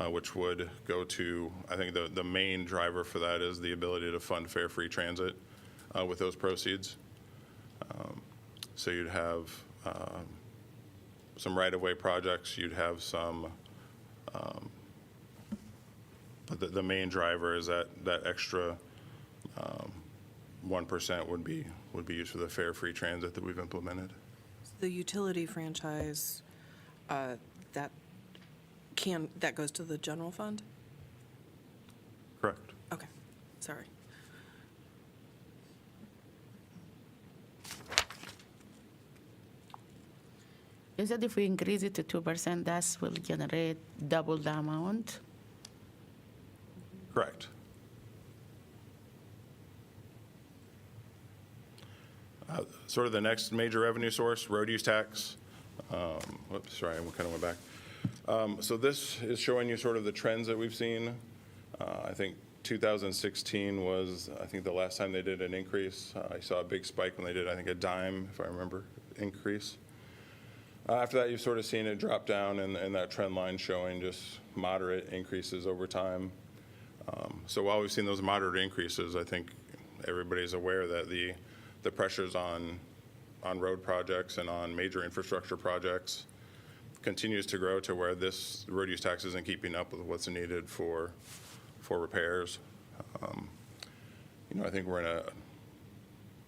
which would go to, I think the main driver for that is the ability to fund fare free transit with those proceeds. So you'd have some right-of-way projects, you'd have some, but the main driver is that extra 1% would be used for the fare free transit that we've implemented. The utility franchise, that goes to the general fund? Correct. Okay, sorry. You said if we increase it to 2%, that will generate double the amount? Correct. Sort of the next major revenue source, road use tax. Whoops, sorry, I kind of went back. So this is showing you sort of the trends that we've seen. I think 2016 was, I think, the last time they did an increase. I saw a big spike when they did, I think, a dime, if I remember, increase. After that, you've sort of seen it drop down, and that trend line showing just moderate increases over time. So while we've seen those moderate increases, I think everybody's aware that the pressures on road projects and on major infrastructure projects continues to grow to where this road use tax isn't keeping up with what's needed for repairs. I think we're in a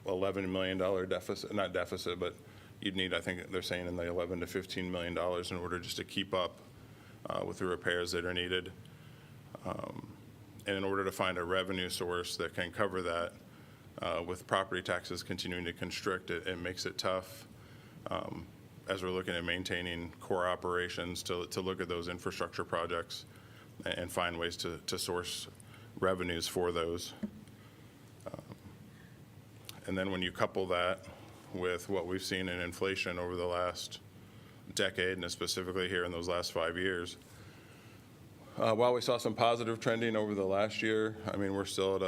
$11 million deficit, not deficit, but you'd need, I think they're saying in the $11 to $15 million in order just to keep up with the repairs that are needed. And in order to find a revenue source that can cover that, with property taxes continuing to constrict it, it makes it tough as we're looking at maintaining core operations to look at those infrastructure projects and find ways to source revenues for those. And then when you couple that with what we've seen in inflation over the last decade, and specifically here in those last 5 years, while we saw some positive trending over the last year, I mean, we're still at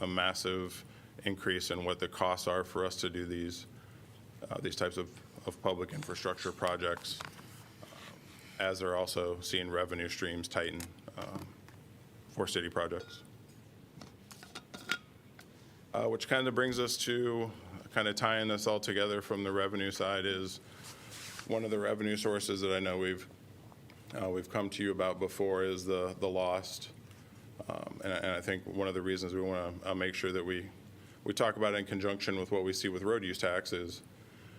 a massive increase in what the costs are for us to do these types of public infrastructure projects, as they're also seeing revenue streams tighten for city projects. Which kind of brings us to kind of tying this all together from the revenue side is one of the revenue sources that I know we've come to you about before is the lost. And I think one of the reasons we want to make sure that we talk about it in conjunction with what we see with road use tax is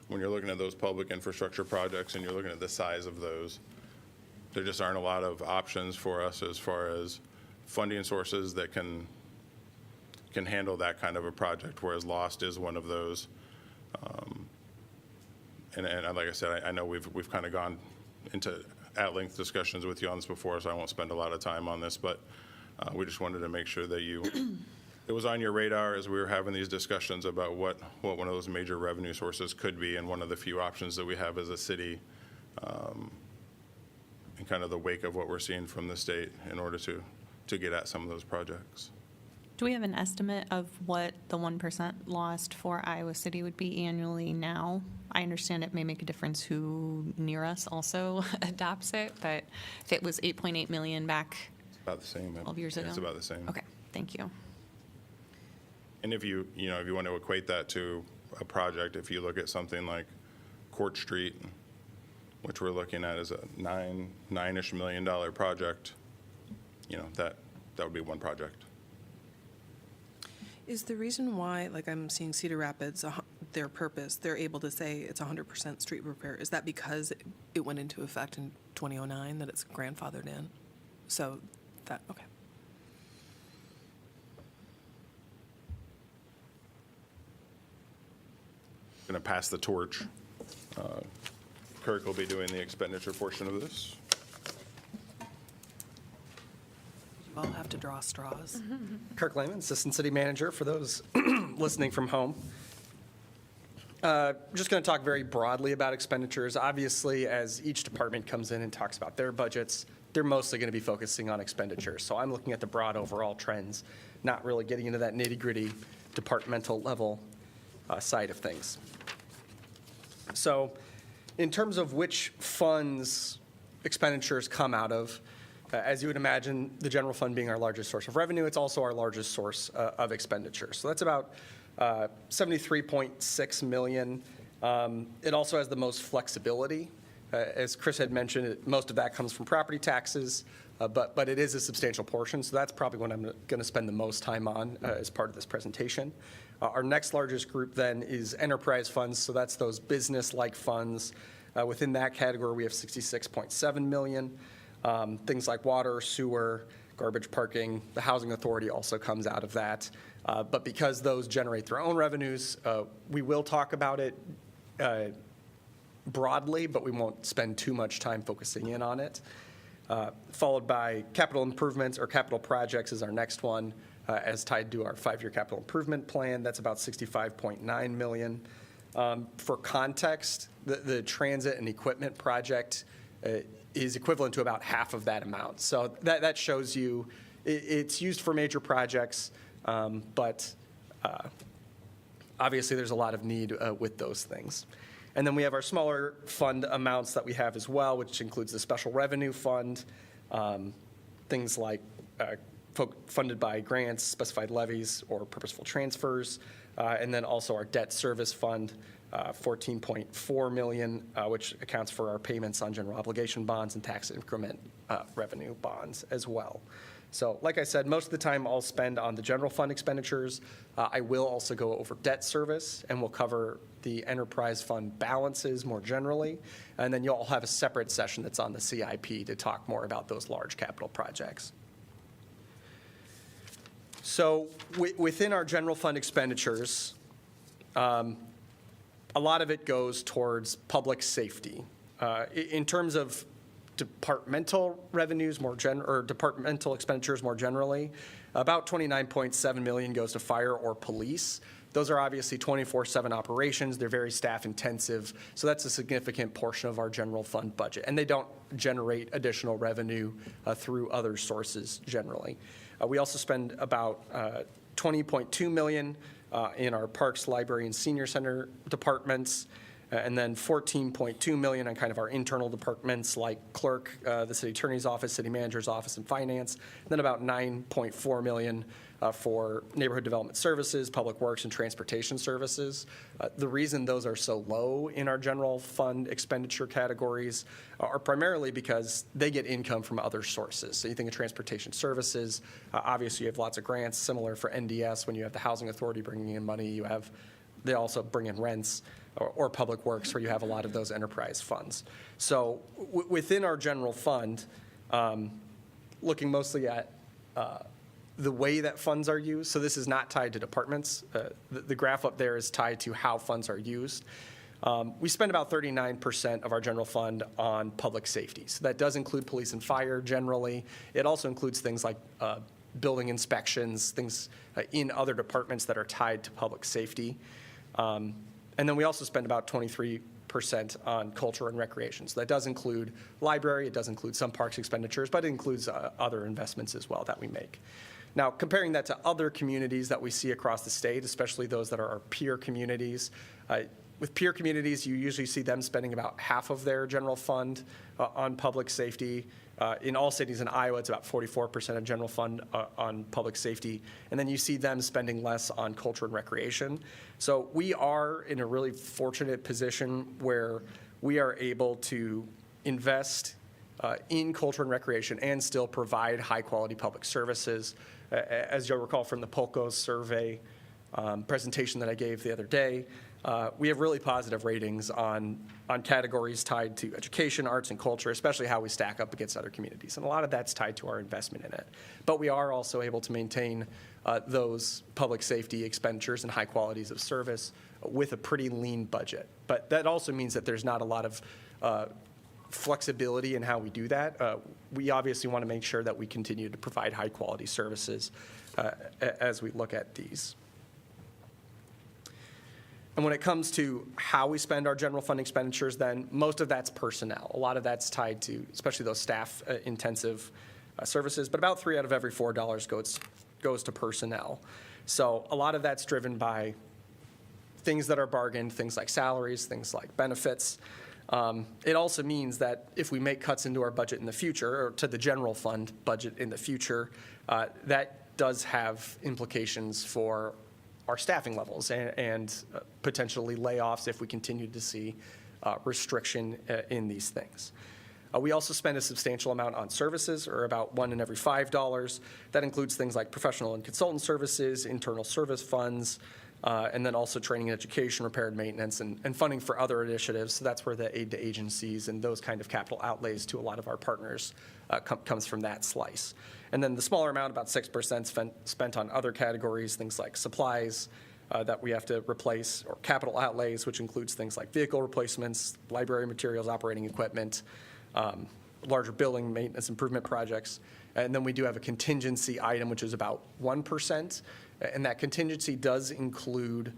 when you're looking at those public infrastructure projects and you're looking at the size of those, there just aren't a lot of options for us as far as funding sources that can handle that kind of a project, whereas Lost is one of those. And like I said, I know we've kind of gone into at-length discussions with you on this before, so I won't spend a lot of time on this, but we just wanted to make sure that it was on your radar as we were having these discussions about what one of those major revenue sources could be, and one of the few options that we have as a city in kind of the wake of what we're seeing from the state in order to get at some of those projects. Do we have an estimate of what the 1% lost for Iowa City would be annually now? I understand it may make a difference who near us also adopts it, but if it was 8.8 million back About the same. 12 years ago? It's about the same. Okay, thank you. And if you want to equate that to a project, if you look at something like Court Street, which we're looking at as a $9-ish million project, that would be one project. Is the reason why, like I'm seeing Cedar Rapids, their purpose, they're able to say it's 100% street repair, is that because it went into effect in 2009, that it's grandfathered in? So that, okay. Going to pass the torch. Kirk will be doing the expenditure portion of this. You all have to draw straws. Kirk Lehman, Assistant City Manager, for those listening from home. Just going to talk very broadly about expenditures. Obviously, as each department comes in and talks about their budgets, they're mostly going to be focusing on expenditures. So I'm looking at the broad overall trends, not really getting into that nitty-gritty departmental level side of things. So in terms of which funds expenditures come out of, as you would imagine, the general fund being our largest source of revenue, it's also our largest source of expenditure. So that's about $73.6 million. It also has the most flexibility. As Chris had mentioned, most of that comes from property taxes, but it is a substantial portion, so that's probably what I'm going to spend the most time on as part of this presentation. Our next largest group then is enterprise funds, so that's those business-like funds. Within that category, we have $66.7 million. Things like water, sewer, garbage parking, the housing authority also comes out of that. But because those generate their own revenues, we will talk about it broadly, but we won't spend too much time focusing in on it. Followed by capital improvements or capital projects is our next one, as tied to our 5-year capital improvement plan. That's about $65.9 million. For context, the transit and equipment project is equivalent to about half of that amount. So that shows you it's used for major projects, but obviously there's a lot of need with those things. And then we have our smaller fund amounts that we have as well, which includes the special revenue fund, things like funded by grants, specified levies, or purposeful transfers. And then also our debt service fund, $14.4 million, which accounts for our payments on general obligation bonds and tax increment revenue bonds as well. So like I said, most of the time I'll spend on the general fund expenditures. I will also go over debt service, and we'll cover the enterprise fund balances more generally. And then you'll all have a separate session that's on the CIP to talk more about those large capital projects. So within our general fund expenditures, a lot of it goes towards public safety. In terms of departmental revenues or departmental expenditures more generally, about $29.7 million goes to fire or police. Those are obviously 24/7 operations. They're very staff intensive. So that's a significant portion of our general fund budget. And they don't generate additional revenue through other sources generally. We also spend about $20.2 million in our parks, library, and senior center departments. And then $14.2 million on kind of our internal departments like clerk, the city attorney's office, city manager's office, and finance. And then about $9.4 million for neighborhood development services, public works, and transportation services. The reason those are so low in our general fund expenditure categories are primarily because they get income from other sources. So you think of transportation services, obviously you have lots of grants, similar for NDS. When you have the housing authority bringing in money, they also bring in rents. Or public works, where you have a lot of those enterprise funds. So within our general fund, looking mostly at the way that funds are used, so this is not tied to departments. The graph up there is tied to how funds are used. We spend about 39% of our general fund on public safety. So that does include police and fire generally. It also includes things like building inspections, things in other departments that are tied to public safety. And then we also spend about 23% on culture and recreation. So that does include library, it does include some parks expenditures, but it includes other investments as well that we make. Now, comparing that to other communities that we see across the state, especially those that are our peer communities, with peer communities, you usually see them spending about half of their general fund on public safety. In all cities in Iowa, it's about 44% of general fund on public safety. And then you see them spending less on culture and recreation. So we are in a really fortunate position where we are able to invest in culture and recreation and still provide high-quality public services. As you'll recall from the POLCO survey presentation that I gave the other day, we have really positive ratings on categories tied to education, arts, and culture, especially how we stack up against other communities. And a lot of that's tied to our investment in it. But we are also able to maintain those public safety expenditures and high qualities of service with a pretty lean budget. But that also means that there's not a lot of flexibility in how we do that. We obviously want to make sure that we continue to provide high quality services as we look at these. And when it comes to how we spend our general fund expenditures, then most of that's personnel. A lot of that's tied to, especially those staff-intensive services, but about 3 out of every $4 goes to personnel. So a lot of that's driven by things that are bargained, things like salaries, things like benefits. It also means that if we make cuts into our budget in the future, or to the general fund budget in the future, that does have implications for our staffing levels and potentially layoffs if we continue to see restriction in these things. We also spend a substantial amount on services, or about 1 in every $5. That includes things like professional and consultant services, internal service funds, and then also training and education, repair and maintenance, and funding for other initiatives. So that's where the aid to agencies and those kind of capital outlays to a lot of our partners comes from that slice. And then the smaller amount, about 6%, spent on other categories, things like supplies that we have to replace, or capital outlays, which includes things like vehicle replacements, library materials, operating equipment, larger building maintenance improvement projects. And then we do have a contingency item, which is about 1%. And that contingency does include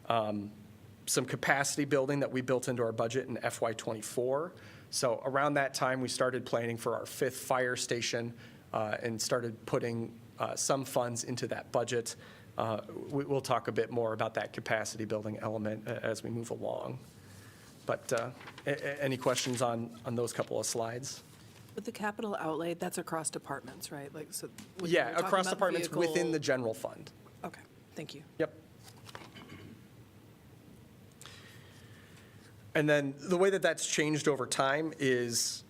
some capacity building that we built into our budget in FY24. So around that time, we started planning for our 5th fire station and started putting some funds into that budget. We'll talk a bit more about that capacity building element as we move along. But any questions on those couple of slides? But the capital outlay, that's across departments, right? Like, so. when Yeah, you're talking across about departments within vehicle- the general fund. Okay, thank you. Yep. And then the way that that's changed over time is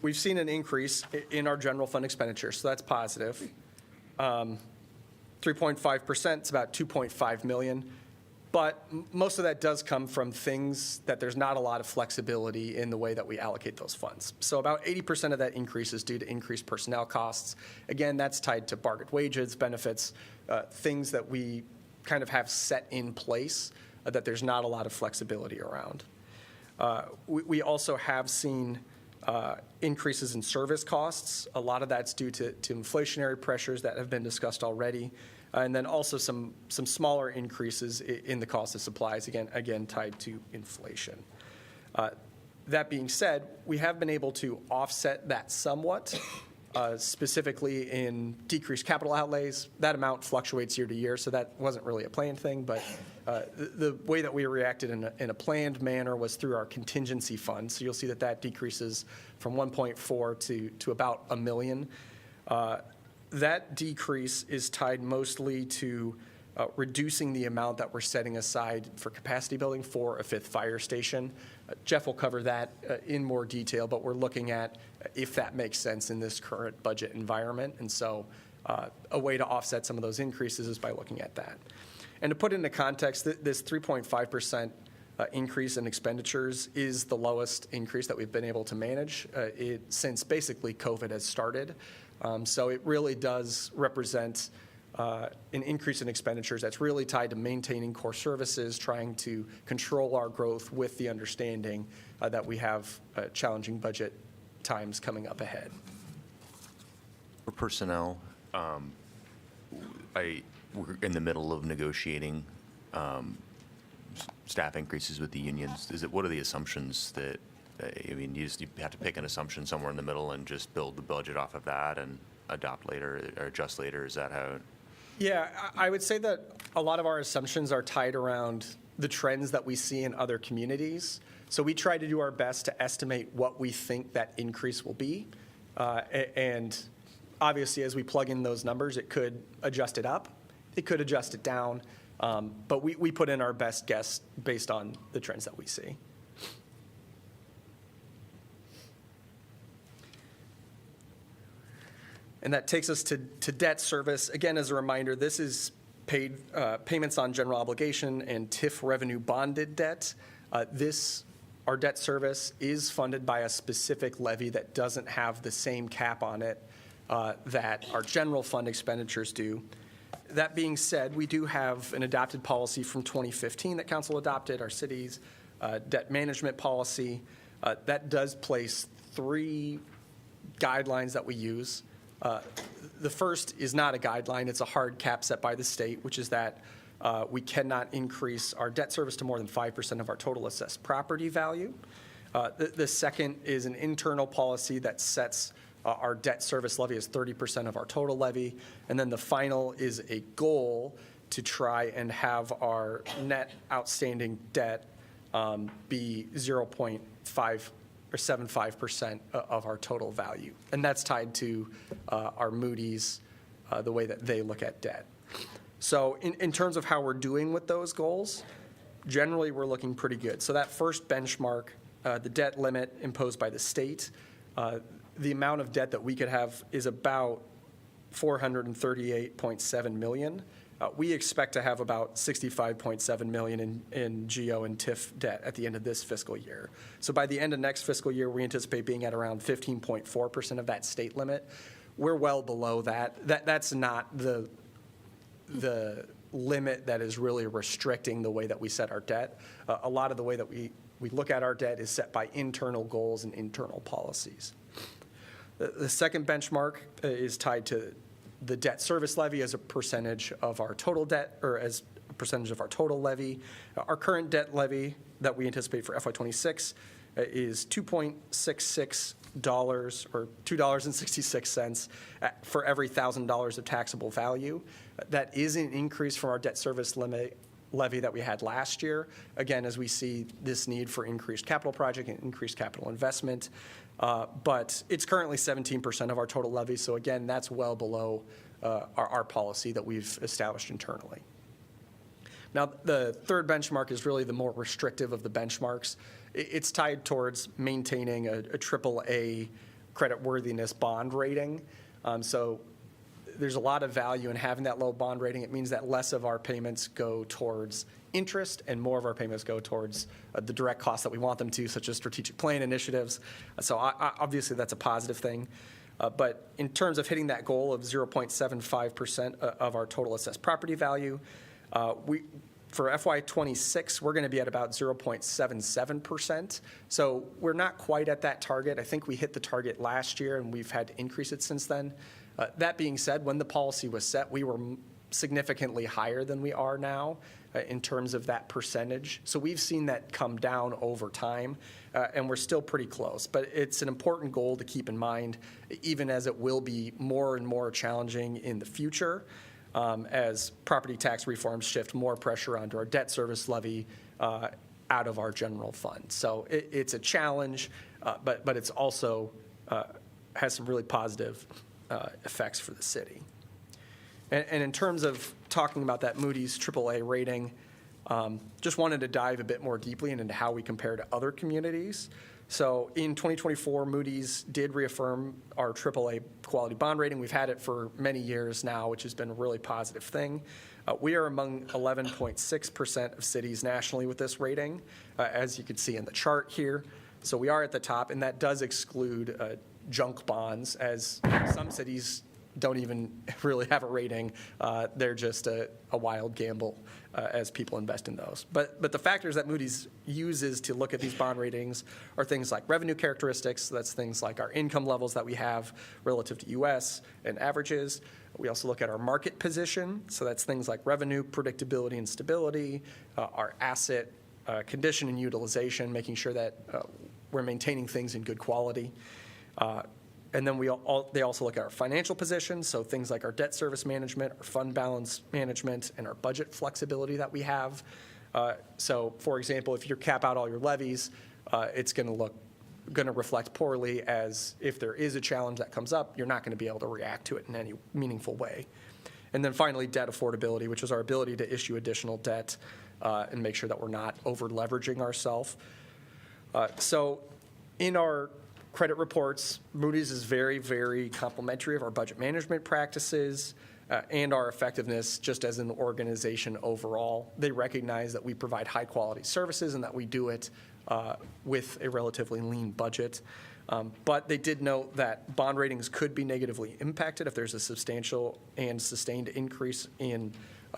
we've seen an increase in our general fund expenditures, so that's positive. 3.5%, it's about 2.5 million. But most of that does come from things that there's not a lot of flexibility in the way that we allocate those funds. So about 80% of that increase is due to increased personnel costs. Again, that's tied to bargain wages, benefits, things that we kind of have set in place that there's not a lot of flexibility around. We also have seen increases in service costs. A lot of that's due to inflationary pressures that have been discussed already. And then also some smaller increases in the cost of supplies, again tied to inflation. That being said, we have been able to offset that somewhat, specifically in decreased capital outlays. That amount fluctuates year to year, so that wasn't really a planned thing. But the way that we reacted in a planned manner was through our contingency fund. So you'll see that that decreases from 1.4 to about $1 million. That decrease is tied mostly to reducing the amount that we're setting aside for capacity building for a fifth fire station. Jeff will cover that in more detail, but we're looking at if that makes sense in this current budget environment. And so a way to offset some of those increases is by looking at that. And to put into context, this 3.5% increase in expenditures is the lowest increase that we've been able to manage since basically COVID has started. So it really does represent an increase in expenditures that's really tied to maintaining core services, trying to control our growth with the understanding that we have challenging budget times coming up ahead. For personnel, we're in the middle of negotiating staff increases with the unions. What are the assumptions that, I mean, you have to pick an assumption somewhere in the middle and just build the budget off of that and adopt later or adjust later? Is that how? Yeah, I would say that a lot of our assumptions are tied around the trends that we see in other communities. So we try to do our best to estimate what we think that increase will be. And obviously, as we plug in those numbers, it could adjust it up. It could adjust it down. But we put in our best guess based on the trends that we see. And that takes us to debt service. Again, as a reminder, this is payments on general obligation and TIF revenue bonded debt. Our debt service is funded by a specific levy that doesn't have the same cap on it that our general fund expenditures do. That being said, we do have an adopted policy from 2015 that council adopted, our city's debt management policy. That does place 3 guidelines that we use. The first is not a guideline, it's a hard cap set by the state, which is that we cannot increase our debt service to more than 5% of our total assessed property value. The second is an internal policy that sets our debt service levy as 30% of our total levy. And then the final is a goal to try and have our net outstanding debt be 0.5 or 75% of our total value. And that's tied to our Moody's, the way that they look at debt. So in terms of how we're doing with those goals, generally we're looking pretty good. So that first benchmark, the debt limit imposed by the state, the amount of debt that we could have is about $438.7 million. We expect to have about $65.7 million in GO and TIF debt at the end of this fiscal year. So by the end of next fiscal year, we anticipate being at around 15.4% of that state limit. We're well below that. That's not the limit that is really restricting the way that we set our debt. A lot of the way that we look at our debt is set by internal goals and internal policies. The second benchmark is tied to the debt service levy as a percentage of our total debt, or as a percentage of our total levy. Our current debt levy that we anticipate for FY26 is $2.66 or $2.66 for every $1,000 of taxable value. That is an increase from our debt service limit levy that we had last year, again, as we see this need for increased capital project and increased capital investment. But it's currently 17% of our total levy, so again, that's well below our policy that we've established internally. Now, the third benchmark is really the more restrictive of the benchmarks. It's tied towards maintaining a AAA creditworthiness bond rating. So there's a lot of value in having that low bond rating. It means that less of our payments go towards interest and more of our payments go towards the direct costs that we want them to, such as strategic plan initiatives. So obviously that's a positive thing. But in terms of hitting that goal of 0.75% of our total assessed property value, for FY26, we're going to be at about 0.77%. So we're not quite at that target. I think we hit the target last year, and we've had to increase it since then. That being said, when the policy was set, we were significantly higher than we are now in terms of that percentage. So we've seen that come down over time, and we're still pretty close. But it's an important goal to keep in mind, even as it will be more and more challenging in the future. As property tax reforms shift more pressure onto our debt service levy out of our general fund. So it's a challenge, but it's also has some really positive effects for the city. And in terms of talking about that Moody's AAA rating, just wanted to dive a bit more deeply into how we compare to other communities. So in 2024, Moody's did reaffirm our AAA quality bond rating. We've had it for many years now, which has been a really positive thing. We are among 11.6% of cities nationally with this rating, as you can see in the chart here. So we are at the top, and that does exclude junk bonds, as some cities don't even really have a rating. They're just a wild gamble as people invest in those. But the factors that Moody's uses to look at these bond ratings are things like revenue characteristics. So that's things like our income levels that we have relative to U.S. and averages. We also look at our market position. So that's things like revenue, predictability, and stability, our asset condition and utilization, making sure that we're maintaining things in good quality. And then they also look at our financial position, so things like our debt service management, our fund balance management, and our budget flexibility that we have. So, for example, if you cap out all your levies, it's going to reflect poorly, as if there is a challenge that comes up, you're not going to be able to react to it in any meaningful way. And then finally, debt affordability, which is our ability to issue additional debt and make sure that we're not over leveraging ourselves. So in our credit reports, Moody's is very, very complimentary of our budget management practices and our effectiveness just as an organization overall. They recognize that we provide high-quality services and that we do it with a relatively lean budget. But they did note that bond ratings could be negatively impacted if there's a substantial and sustained increase in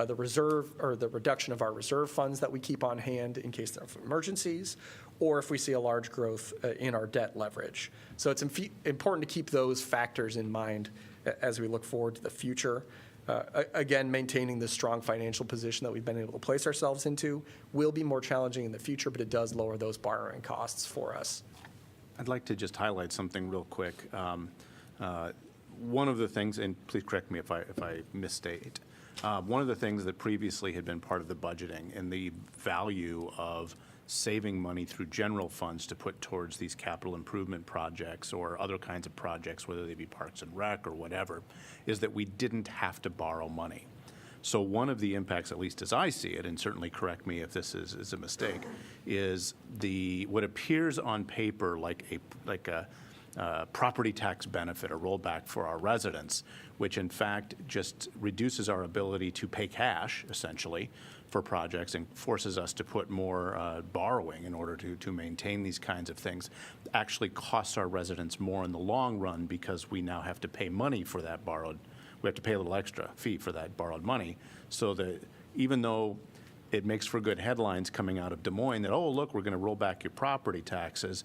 the reserve or the reduction of our reserve funds that we keep on hand in case of emergencies, or if we see a large growth in our debt leverage. So it's important to keep those factors in mind as we look forward to the future. Again, maintaining the strong financial position that we've been able to place ourselves into will be more challenging in the future, but it does lower those borrowing costs for us. I'd like to just highlight something real quick. One of the things, and please correct me if I misstate, one of the things that previously had been part of the budgeting and the value of saving money through general funds to put towards these capital improvement projects or other kinds of projects, whether they be Parks and Rec or whatever, is that we didn't have to borrow money. So one of the impacts, at least as I see it, and certainly correct me if this is a mistake, is what appears on paper like a property tax benefit or rollback for our residents, which in fact just reduces our ability to pay cash, essentially, for projects and forces us to put more borrowing in order to maintain these kinds of things, actually costs our residents more in the long run because we now have to pay money for that borrowed. We have to pay a little extra fee for that borrowed money, so that even though it makes for good headlines coming out of Des Moines that, oh, look, we're going to roll back your property taxes,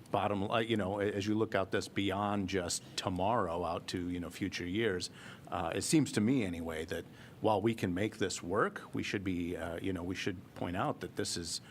bottom, as you look out this beyond just tomorrow out to, future years, it seems to me anyway that while we can make this work, we should be, we should point out that this is,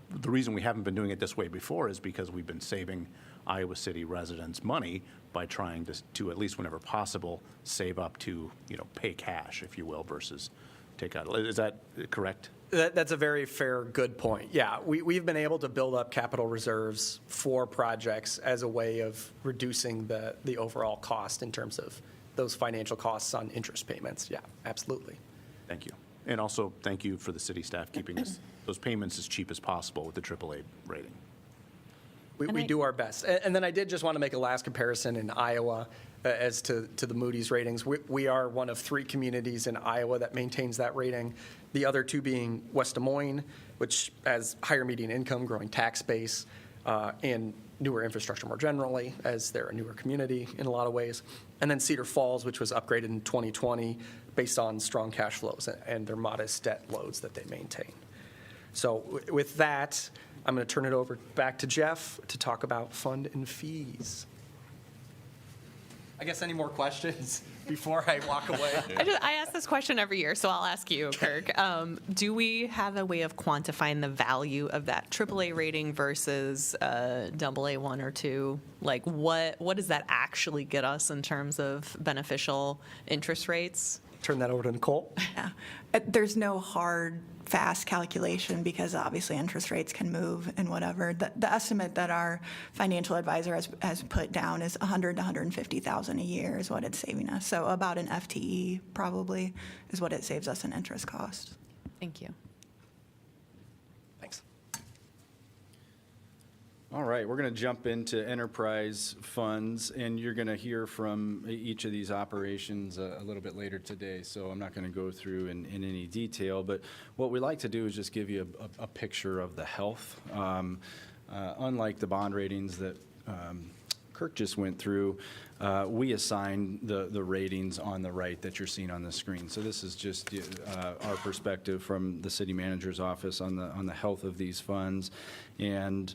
the reason we haven't been doing it this way before is because we've been saving Iowa City residents money by trying to at least whenever possible, save up to, pay cash, if you will, versus take out. Is that correct? That's a very fair, good point. Yeah, we've been able to build up capital reserves for projects as a way of reducing the overall cost in terms of those financial costs on interest payments. Yeah, absolutely. Thank you. And also, thank you for the city staff keeping those payments as cheap as possible with the AAA rating. We do our best. And then I did just want to make a last comparison in Iowa as to the Moody's ratings. We are one of 3 communities in Iowa that maintains that rating, the other 2 being West Des Moines, which has higher median income, growing tax base, and newer infrastructure more generally, as they're a newer community in a lot of ways. And then Cedar Falls, which was upgraded in 2020 based on strong cash flows and their modest debt loads that they maintain. So with that, I'm going to turn it over back to Jeff to talk about fund and fees. I guess any more questions before I walk away? I ask this question every year, so I'll ask you, Kirk. Do we have a way of quantifying the value of that AAA rating versus AA 1 or 2? Like, what does that actually get us in terms of beneficial interest rates? Turn that over to Nicole. Yeah. There's no hard, fast calculation because obviously interest rates can move and whatever. The estimate that our financial advisor has put down is $100,000 to $150,000 a year is what it's saving us. So about an FTE probably is what it saves us in interest costs. Thank you. Thanks. All right, we're going to jump into enterprise funds, and you're going to hear from each of these operations a little bit later today, so I'm not going to go through in any detail, but what we like to do is just give you a picture of the health. Unlike the bond ratings that Kirk just went through, we assign the ratings on the right that you're seeing on the screen. So this is just our perspective from the city manager's office on the health of these funds. And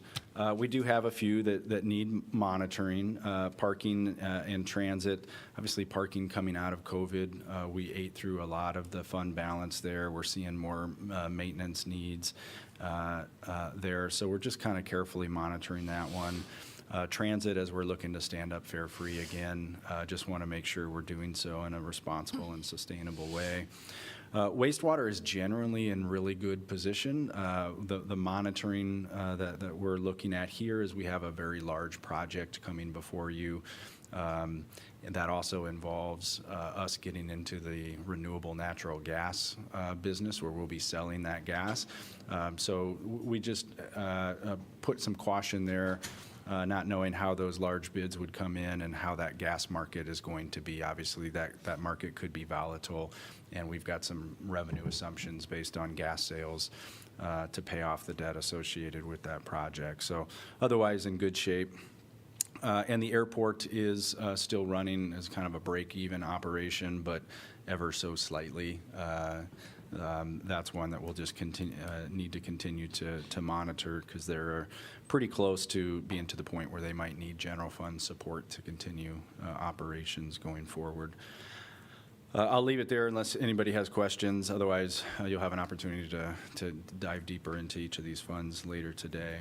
we do have a few that need monitoring, parking and transit. Obviously, parking coming out of COVID, we ate through a lot of the fund balance there. We're seeing more maintenance needs there. So we're just kind of carefully monitoring that one. Transit, as we're looking to stand up fare free again, just want to make sure we're doing so in a responsible and sustainable way. Wastewater is generally in really good position. The monitoring that we're looking at here is we have a very large project coming before you. And that also involves us getting into the renewable natural gas business where we'll be selling that gas. So we just put some caution there. Not knowing how those large bids would come in and how that gas market is going to be. Obviously, that market could be volatile, and we've got some revenue assumptions based on gas sales to pay off the debt associated with that project. So otherwise, in good shape. And the airport is still running as kind of a break-even operation, but ever so slightly. That's one that we'll just need to continue to monitor because they're pretty close to being to the point where they might need general fund support to continue operations going forward. I'll leave it there unless anybody has questions. Otherwise, you'll have an opportunity to dive deeper into each of these funds later today.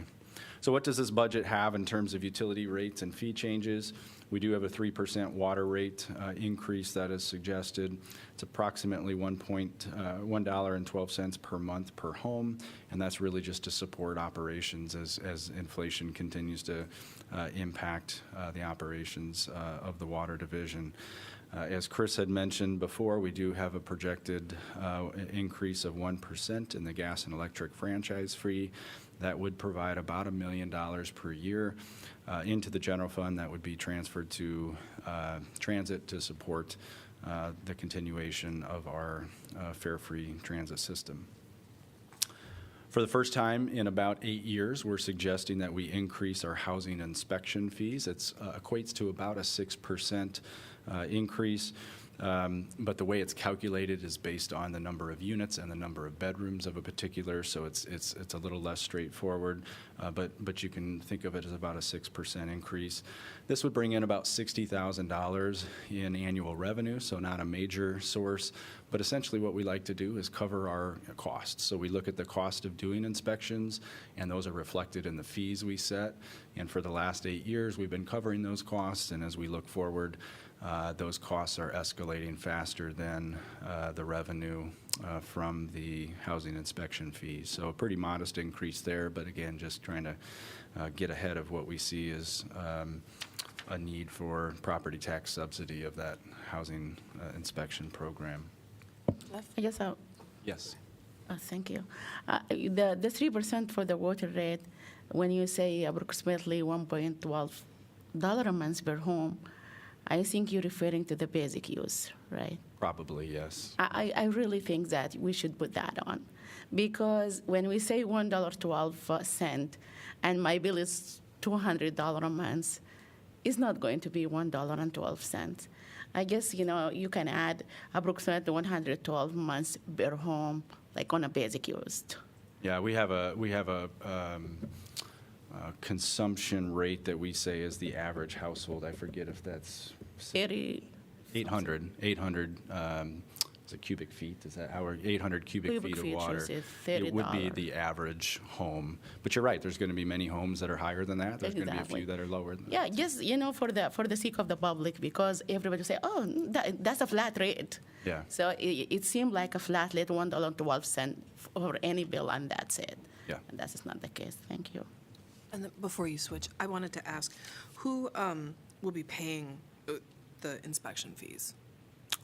So what does this budget have in terms of utility rates and fee changes? We do have a 3% water rate increase that is suggested. It's approximately $1.12 per month per home, and that's really just to support operations as inflation continues to impact the operations of the water division. As Chris had mentioned before, we do have a projected increase of 1% in the gas and electric franchise fee. That would provide about $1 million per year into the general fund that would be transferred to transit to support the continuation of our fare-free transit system. For the first time in about 8 years, we're suggesting that we increase our housing inspection fees. It equates to about a 6% increase. But the way it's calculated is based on the number of units and the number of bedrooms of a particular, so it's a little less straightforward, but you can think of it as about a 6% increase. This would bring in about $60,000 in annual revenue, so not a major source, but essentially what we like to do is cover our costs. So we look at the cost of doing inspections, and those are reflected in the fees we set, and for the last 8 years, we've been covering those costs, and as we look forward, those costs are escalating faster than the revenue from the housing inspection fees. So a pretty modest increase there, but again, just trying to get ahead of what we see as a need for property tax subsidy of that housing inspection program. Yes, Yes. thank you. The 3% for the water rate, when you say approximately $1.12 a month per home, I think you're referring to the basic use, right? Probably, yes. I really think that we should put that on, because when we say $1.12 and my bill is $200 a month, it's not going to be $1.12. I guess, you can add approximately 112 months per home, like on a basic use. Yeah, we have a consumption rate that we say is the average household. I forget if that's 800 is it cubic feet? Is that how 800 cubic feet of water? Is It would be $30. the average home. But you're right, there's going to be many homes that are higher than that. There's going to be a Exactly. few that are lower than Yeah, that. just, for the sake of the public, because everybody say, oh, that's a flat rate. Yeah. So it seemed like a flat rate, $1.12 for any bill, and that's it. Yeah. And that is not the case. Thank you. And then before you switch, I wanted to ask, who will be paying the inspection fees?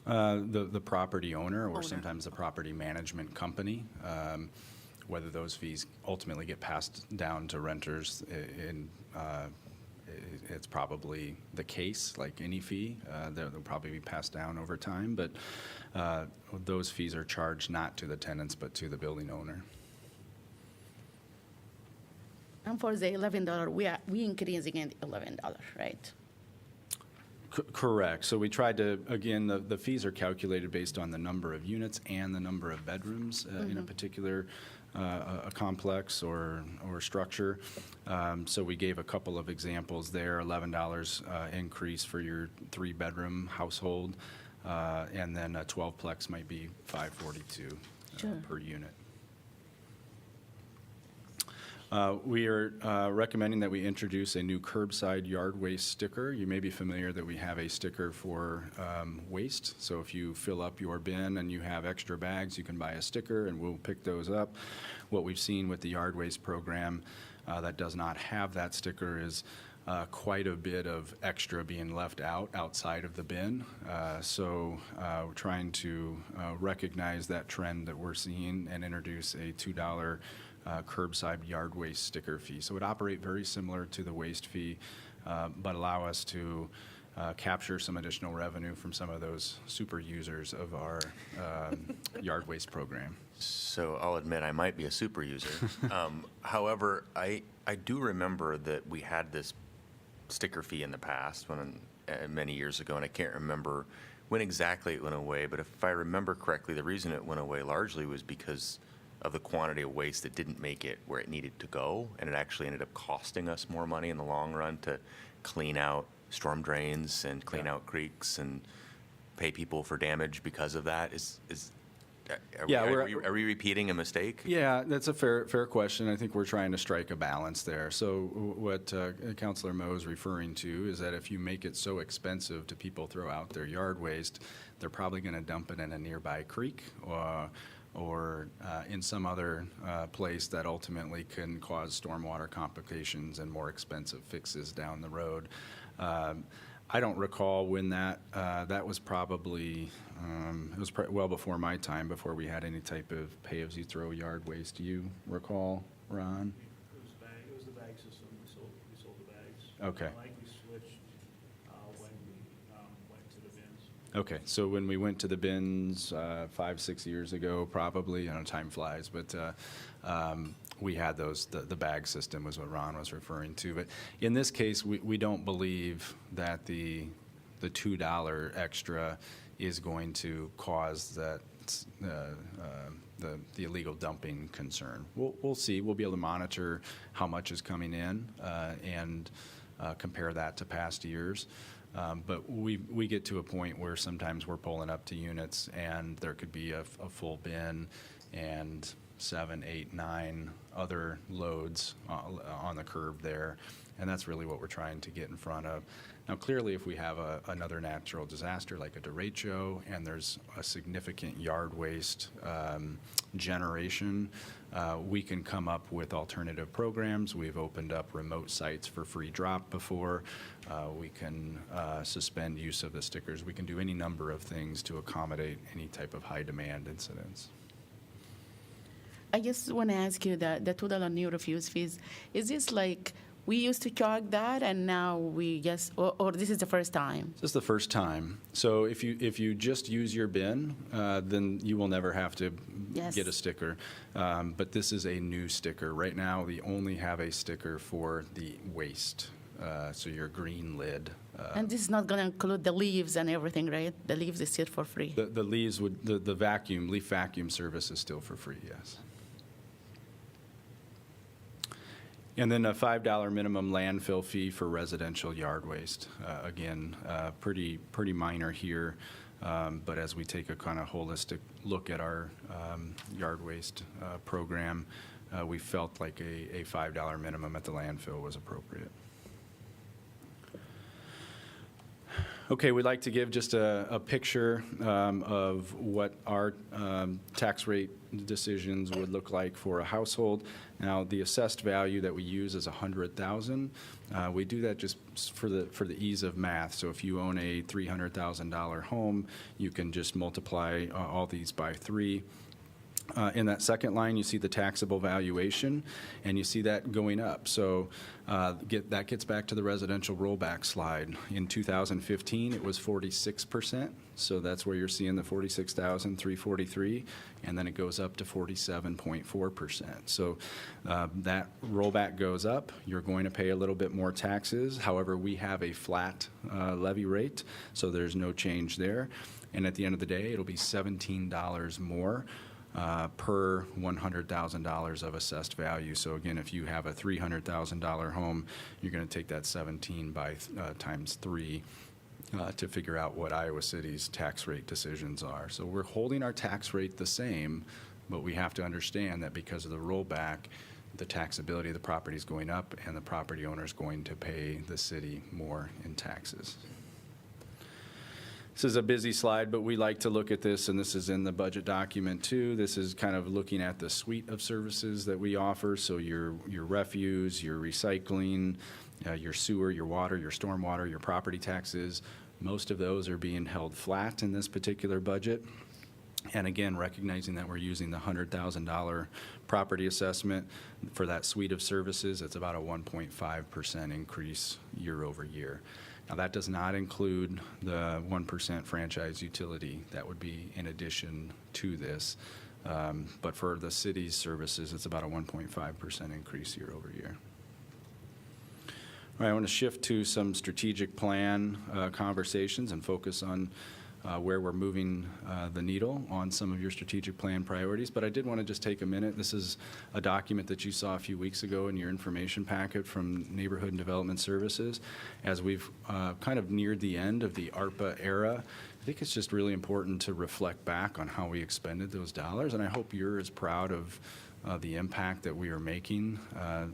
The property owner, or Owner. sometimes the property management company, whether those fees ultimately get passed down to renters, it's probably the case, like any fee. They'll probably be passed down over time, but those fees are charged not to the tenants, but to the building owner. And for the $11, we increasing it $11, right? Correct. So we tried to, again, the fees are calculated based on the number of units and the number of bedrooms in a particular a complex or structure. So we gave a couple of examples there, $11 increase for your 3-bedroom household, and then a 12-plex might be $542 Sure. per unit. We are recommending that we introduce a new curbside yard waste sticker. You may be familiar that we have a sticker for waste. So if you fill up your bin and you have extra bags, you can buy a sticker and we'll pick those up. What we've seen with the yard waste program that does not have that sticker is quite a bit of extra being left outside of the bin. So we're trying to recognize that trend that we're seeing and introduce a $2 curbside yard waste sticker fee. So it would operate very similar to the waste fee, but allow us to capture some additional revenue from some of those super users of our yard waste program. So I'll admit I might be a super user. However, I do remember that we had this sticker fee in the past many years ago, and I can't remember when exactly it went away, but if I remember correctly, the reason it went away largely was because of the quantity of waste that didn't make it where it needed to go, and it actually ended up costing us more money in the long run to clean out storm drains and clean out creeks and pay people for damage because of that. Are we repeating a mistake? Yeah, that's a fair question. I think we're trying to strike a balance there. So what Councilor Moe is referring to is that if you make it so expensive to people throw out their yard waste, they're probably going to dump it in a nearby creek or in some other place that ultimately can cause stormwater complications and more expensive fixes down the road. I don't recall when that was probably, it was well before my time, before we had any type of pay-as-you-throw yard waste. Do you recall, Ron? It was the bag system. We sold the bags. Okay. I think we switched when we went to the bins. Okay, so when we went to the bins 5-6 years ago, probably, time flies, but we had those, the bag system was what Ron was referring to. But in this case, we don't believe that the $2 extra is going to cause that the illegal dumping concern. We'll see. We'll be able to monitor how much is coming in and compare that to past years. But we get to a point where sometimes we're pulling up to units and there could be a full bin, and 7, 8, 9 other loads on the curb there, and that's really what we're trying to get in front of. Now, clearly, if we have another natural disaster like a derecho and there's a significant yard waste generation, we can come up with alternative programs. We've opened up remote sites for free drop before. We can suspend use of the stickers. We can do any number of things to accommodate any type of high demand incidents. I just want to ask you that the $2 new refuse fees, is this like we used to charge that and now we just, or this is the first time? This is the first time. So if you just use your bin, then you will never have to Yes. get a sticker. But this is a new sticker. Right now, we only have a sticker for the waste, so your green lid. And this is not going to include the leaves and everything, right? The leaves is still for free. The leaves would, the vacuum, leaf vacuum service is still for free, yes. And then a $5 minimum landfill fee for residential yard waste. Again, pretty minor here, but as we take a kind of holistic look at our yard waste program, we felt like a $5 minimum at the landfill was appropriate. Okay, we'd like to give just a picture of what our tax rate decisions would look like for a household. Now, the assessed value that we use is $100,000. We do that just for the ease of math. So if you own a $300,000 home, you can just multiply all these by 3. In that second line, you see the taxable valuation, and you see that going up. So that gets back to the residential rollback slide. In 2015, it was 46%. So that's where you're seeing the 46,343, and then it goes up to 47.4%. So that rollback goes up. You're going to pay a little bit more taxes. However, we have a flat levy rate, so there's no change there. And at the end of the day, it'll be $17 more per $100,000 of assessed value. So again, if you have a $300,000 home, you're going to take that 17 by times 3 to figure out what Iowa City's tax rate decisions are. So we're holding our tax rate the same, but we have to understand that because of the rollback, the taxability of the property is going up, and the property owner is going to pay the city more in taxes. This is a busy slide, but we like to look at this, and this is in the budget document too. This is kind of looking at the suite of services that we offer. So your refuse, your recycling, your sewer, your water, your stormwater, your property taxes, most of those are being held flat in this particular budget. And again, recognizing that we're using the $100,000 property assessment for that suite of services, it's about a 1.5% increase year over year. Now, that does not include the 1% franchise utility. That would be in addition to this. But for the city's services, it's about a 1.5% increase year over year. All right, I want to shift to some strategic plan conversations and focus on where we're moving the needle on some of your strategic plan priorities. But I did want to just take a minute. This is a document that you saw a few weeks ago in your information packet from Neighborhood and Development Services. As we've kind of neared the end of the ARPA era, I think it's just really important to reflect back on how we expended those dollars. And I hope you're as proud of the impact that we are making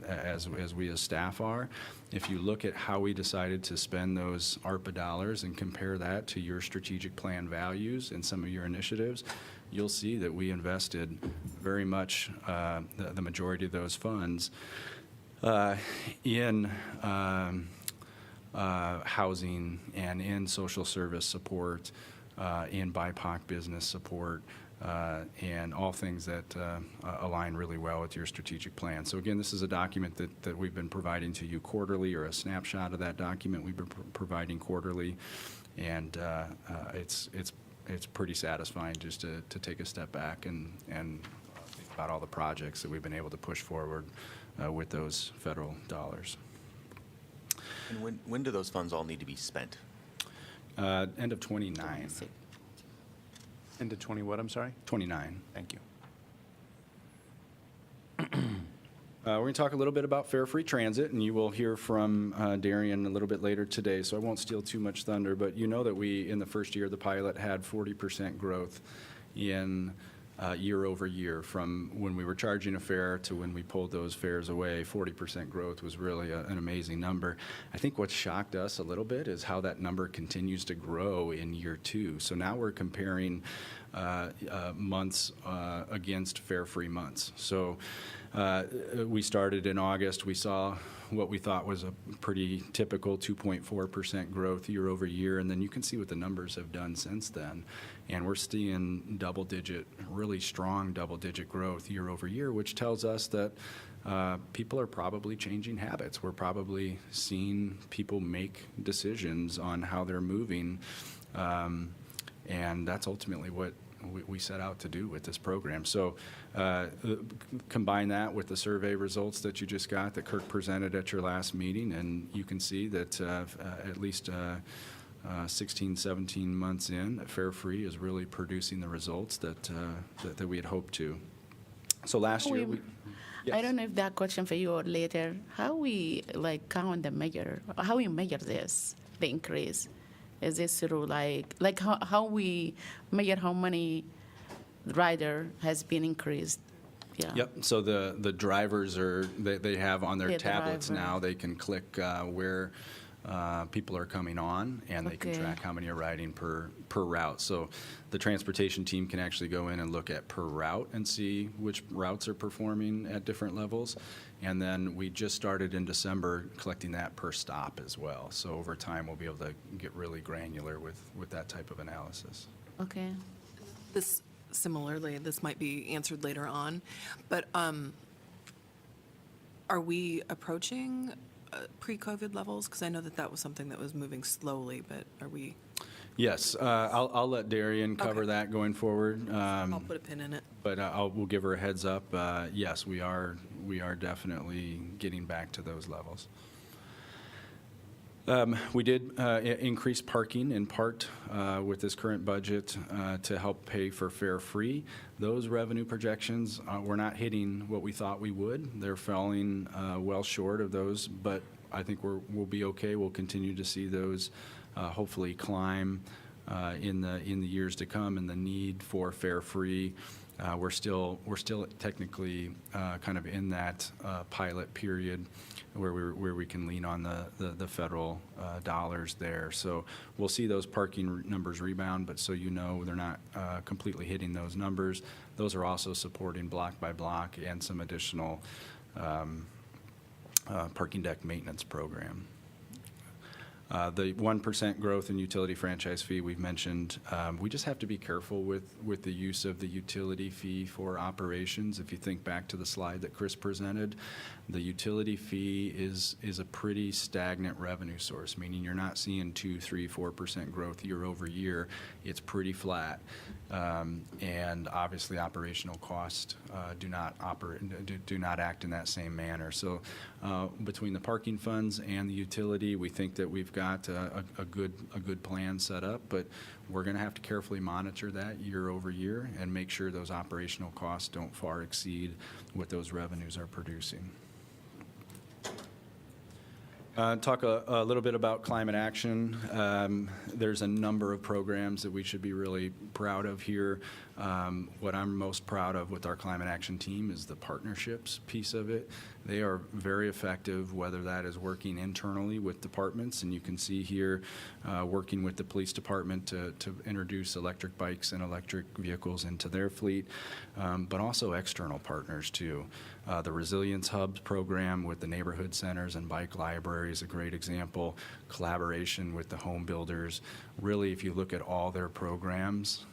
as we as staff are. If you look at how we decided to spend those ARPA dollars and compare that to your strategic plan values and some of your initiatives, you'll see that we invested very much the majority of those funds in housing and in social service support, in BIPOC business support, and all things that align really well with your strategic plan. So again, this is a document that we've been providing to you quarterly, or a snapshot of that document we've been providing quarterly, and it's pretty satisfying just to take a step back and think about all the projects that we've been able to push forward with those federal dollars. And when do those funds all need to be spent? End of 29. Into 20 what, I'm sorry? 29. Thank you. We're going to talk a little bit about Fare Free Transit, and you will hear from Darian a little bit later today, so I won't steal too much thunder, but you know that we, in the first year of the pilot, had 40% growth in year over year. From when we were charging a fare to when we pulled those fares away, 40% growth was really an amazing number. I think what shocked us a little bit is how that number continues to grow in year 2. So now we're comparing months against fare-free months. So we started in August. We saw what we thought was a pretty typical 2.4% growth year over year, and then you can see what the numbers have done since then. And we're seeing double-digit, really strong double-digit growth year over year, which tells us that people are probably changing habits. We're probably seeing people make decisions on how they're moving, and that's ultimately what we set out to do with this program. So combine that with the survey results that you just got that Kirk presented at your last meeting, and you can see that at least 16, 17 months in, Fare Free is really producing the results that we had hoped to. So last year, I don't know if that question for you or later. How we count the measure? How we measure this, the increase? Is this through like how we measure how many rider has been increased? Yeah. Yep. So the drivers they have on their Yeah, the tablets driver. now. They can click where people are coming on, and they can Okay. track how many are riding per route. So the transportation team can actually go in and look at per route and see which routes are performing at different levels. And then we just started in December collecting that per stop as well. So over time, we'll be able to get really granular with that type of analysis. Okay. This, similarly, this might be answered later on, but are we approaching pre-COVID levels? Because I know that was something that was moving slowly, but are we? Yes, I'll let Darian cover Okay. that going forward. I'll put a pin in it. But we'll give her a heads up. Yes, we are definitely getting back to those levels. We did increase parking in part with this current budget to help pay for Fare Free. Those revenue projections, we're not hitting what we thought we would. They're falling well short of those, but I think we'll be okay. We'll continue to see those hopefully climb in the years to come, and the need for Fare Free. We're still technically kind of in that pilot period where we can lean on the federal dollars there. So we'll see those parking numbers rebound, but so you know, they're not completely hitting those numbers. Those are also supporting block by block and some additional parking deck maintenance program. The 1% growth in utility franchise fee we've mentioned, we just have to be careful with the use of the utility fee for operations. If you think back to the slide that Chris presented, the utility fee is a pretty stagnant revenue source, meaning you're not seeing 2%, 3%, 4% growth year over year. It's pretty flat. And obviously operational costs do not act in that same manner. So between the parking funds and the utility, we think that we've got a good plan set up, but we're going to have to carefully monitor that year over year and make sure those operational costs don't far exceed what those revenues are producing. Talk a little bit about climate action. There's a number of programs that we should be really proud of here. What I'm most proud of with our climate action team is the partnerships piece of it. They are very effective, whether that is working internally with departments, and you can see here working with the police department to introduce electric bikes and electric vehicles into their fleet, but also external partners too. The Resilience Hubs program with the neighborhood centers and bike library is a great example. Collaboration with the home builders. Really, if you look at all their programs,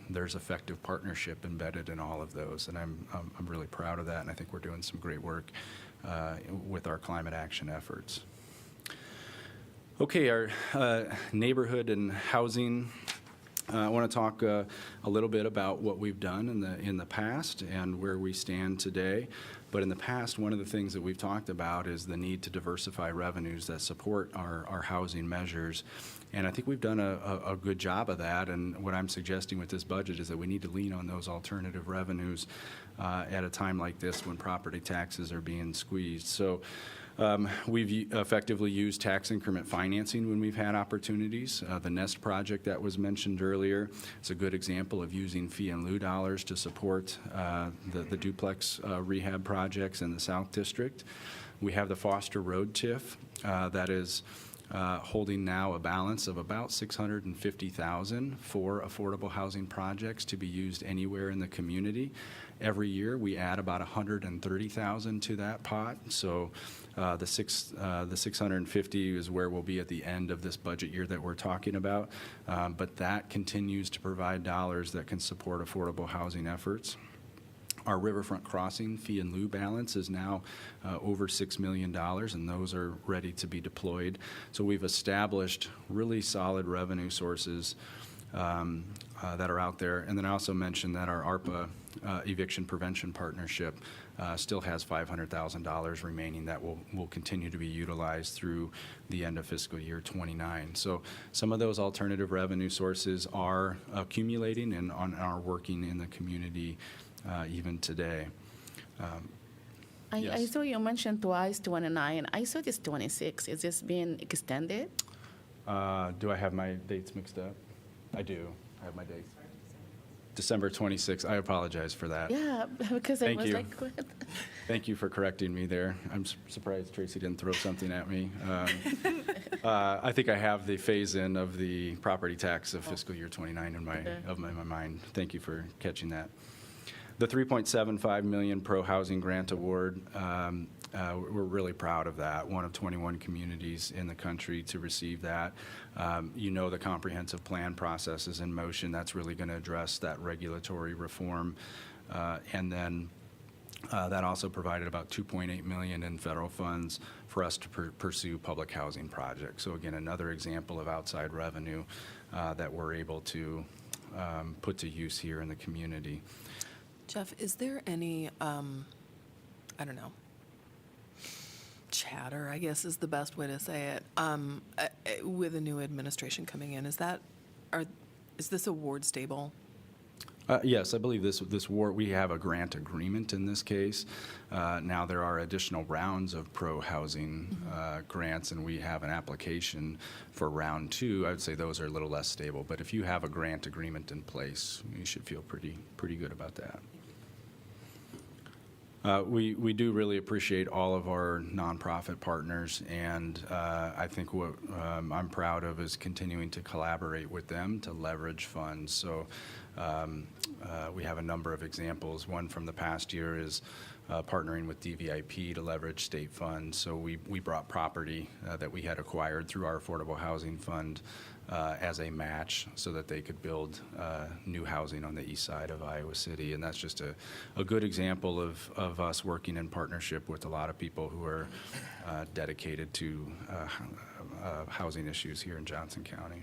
there's effective partnership embedded in all of those, and I'm really proud of that, and I think we're doing some great work with our climate action efforts. Okay, our neighborhood and housing. I want to talk a little bit about what we've done in the past and where we stand today. But in the past, one of the things that we've talked about is the need to diversify revenues that support our housing measures. And I think we've done a good job of that. And what I'm suggesting with this budget is that we need to lean on those alternative revenues at a time like this when property taxes are being squeezed. So We've effectively used tax increment financing when we've had opportunities. The Nest project that was mentioned earlier is a good example of using fee and lieu dollars to support the duplex rehab projects in the South District. We have the Foster Road TIF that is holding now a balance of about $650,000 for affordable housing projects to be used anywhere in the community. Every year, we add about $130,000 to that pot. So the 650 is where we'll be at the end of this budget year that we're talking about. But that continues to provide dollars that can support affordable housing efforts. Our Riverfront Crossing fee and lieu balance is now over $6 million, and those are ready to be deployed. So we've established really solid revenue sources that are out there. And then I also mentioned that our ARPA eviction prevention partnership still has $500,000 remaining that will continue to be utilized through the end of fiscal year 29. So some of those alternative revenue sources are accumulating and are working in the community even today. I Yes. saw you mentioned twice 29. I saw this 26. Is this being extended? Do I have my dates mixed up? I do. I have my dates. December 26th. I apologize for that. Yeah, because I Thank was you. like, what? Thank you for correcting me there. I'm surprised Tracy didn't throw something at me. I think I have the phase-in of the property tax of fiscal year 29 in my mind. Thank you for catching that. The $3.75 million Pro Housing Grant Award, we're really proud of that. One of 21 communities in the country to receive that. You know the comprehensive plan process is in motion. That's really going to address that regulatory reform. And then that also provided about $2.8 million in federal funds for us to pursue public housing projects. So again, another example of outside revenue that we're able to put to use here in the community. Jeff, is there any, I don't know, chatter, I guess is the best way to say it, with a new administration coming in? Is this award stable? Yes, I believe this war, we have a grant agreement in this case. Now there are additional rounds of pro housing grants, and we have an application for round 2. I would say those are a little less stable, but if you have a grant agreement in place, you should feel pretty good about that. We do really appreciate all of our nonprofit partners, and I think what I'm proud of is continuing to collaborate with them to leverage funds. So we have a number of examples. One from the past year is partnering with DVIP to leverage state funds. So we brought property that we had acquired through our Affordable Housing Fund as a match so that they could build new housing on the east side of Iowa City. And that's just a good example of us working in partnership with a lot of people who are dedicated to housing issues here in Johnson County.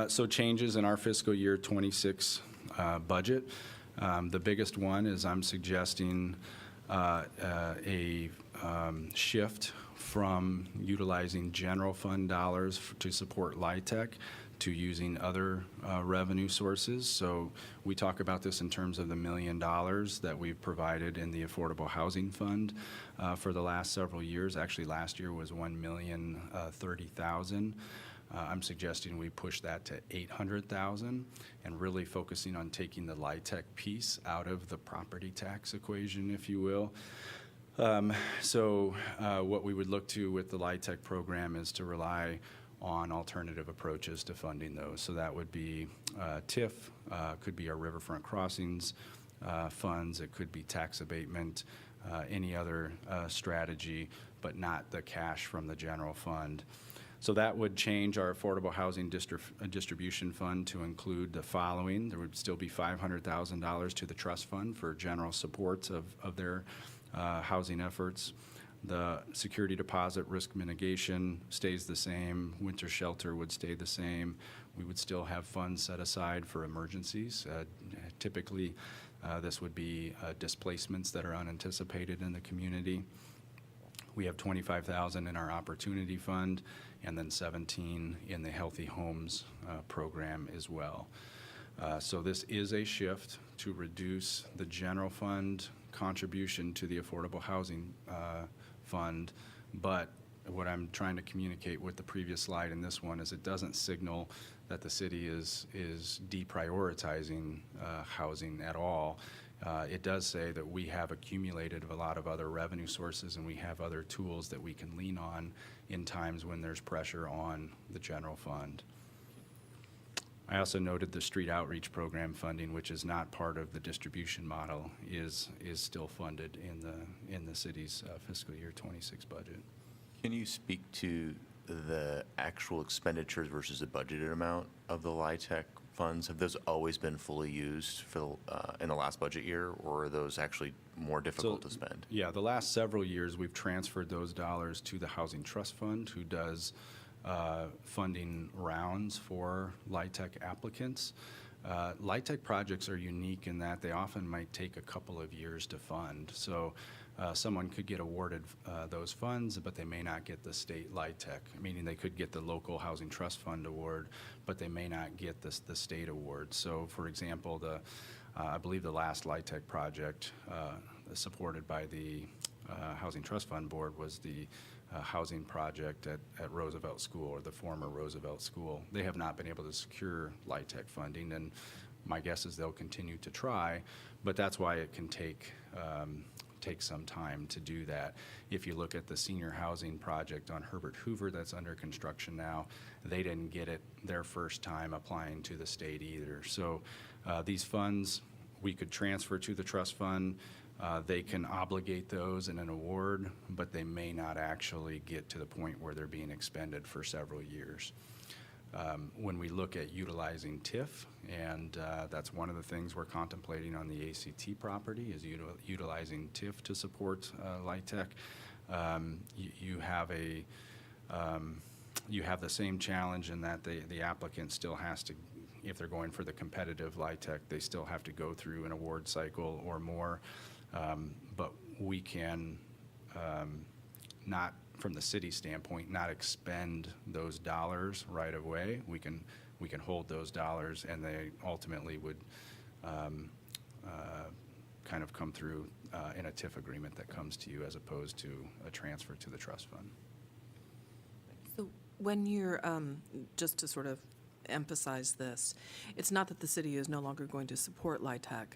So changes in our fiscal year 26 budget. The biggest one is I'm suggesting a shift from utilizing general fund dollars to support LIHTC to using other revenue sources. So we talk about this in terms of the $1 million that we've provided in the Affordable Housing Fund for the last several years. Actually, last year was $1,030,000. I'm suggesting we push that to $800,000 and really focusing on taking the LIHTC piece out of the property tax equation, if you will. So what we would look to with the LIHTC program is to rely on alternative approaches to funding those. So that would be TIF, could be our Riverfront Crossings funds, it could be tax abatement, any other strategy, but not the cash from the general fund. So that would change our Affordable Housing Distribution Fund to include the following. There would still be $500,000 to the trust fund for general supports of their housing efforts. The security deposit risk mitigation stays the same. Winter shelter would stay the same. We would still have funds set aside for emergencies. Typically, this would be displacements that are unanticipated in the community. We have $25,000 in our Opportunity Fund, and then $17,000 in the Healthy Homes program as well. So this is a shift to reduce the general fund contribution to the Affordable Housing fund, but what I'm trying to communicate with the previous slide and this one is it doesn't signal that the city is deprioritizing housing at all. It does say that we have accumulated a lot of other revenue sources and we have other tools that we can lean on in times when there's pressure on the general fund. I also noted the street outreach program funding, which is not part of the distribution model, is still funded in the city's fiscal year 26 budget. Can you speak to the actual expenditures versus the budgeted amount of the LIHTC funds? Have those always been fully used for in the last budget year, or are those actually more difficult to spend? Yeah, the last several years, we've transferred those dollars to the Housing Trust Fund, who does funding rounds for LIHTC applicants. LIHTC projects are unique in that they often might take a couple of years to fund. So someone could get awarded those funds, but they may not get the state LIHTC, meaning they could get the local Housing Trust Fund award, but they may not get the state award. So for example, I believe the last LIHTC project supported by the Housing Trust Fund Board was the housing project at Roosevelt School, or the former Roosevelt School. They have not been able to secure LIHTC funding, and my guess is they'll continue to try, but that's why it can take some time to do that. If you look at the senior housing project on Herbert Hoover that's under construction now, they didn't get it their first time applying to the state either. So these funds we could transfer to the trust fund. They can obligate those in an award, but they may not actually get to the point where they're being expended for several years. When we look at utilizing TIF, and that's one of the things we're contemplating on the ACT property, is utilizing TIF to support LIHTC. You have the same challenge in that the applicant still has to, if they're going for the competitive LIHTC, they still have to go through an award cycle or more. But we can not, from the city standpoint, not expend those dollars right away. We can hold those dollars, and they ultimately would kind of come through in a TIF agreement that comes to you as opposed to a transfer to the trust fund. So when you're, just to sort of emphasize this, it's not that the city is no longer going to support LIHTC,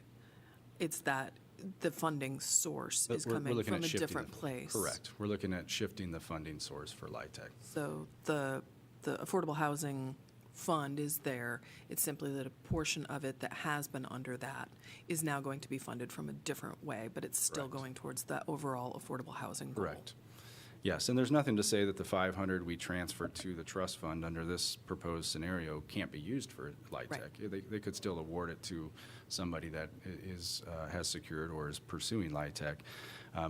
it's that the funding source is coming from a different place. Correct. We're looking at shifting the funding source for LIHTC. So the affordable housing fund is there. It's simply that a portion of it that has been under that is now going to be funded from a different way, but it's still going towards the overall affordable housing goal. Correct. Yes, and there's nothing to say that the 500 we transferred to the trust fund under this proposed scenario can't be used for LIHTC. Right. They could still award it to somebody that has secured or is pursuing LIHTC.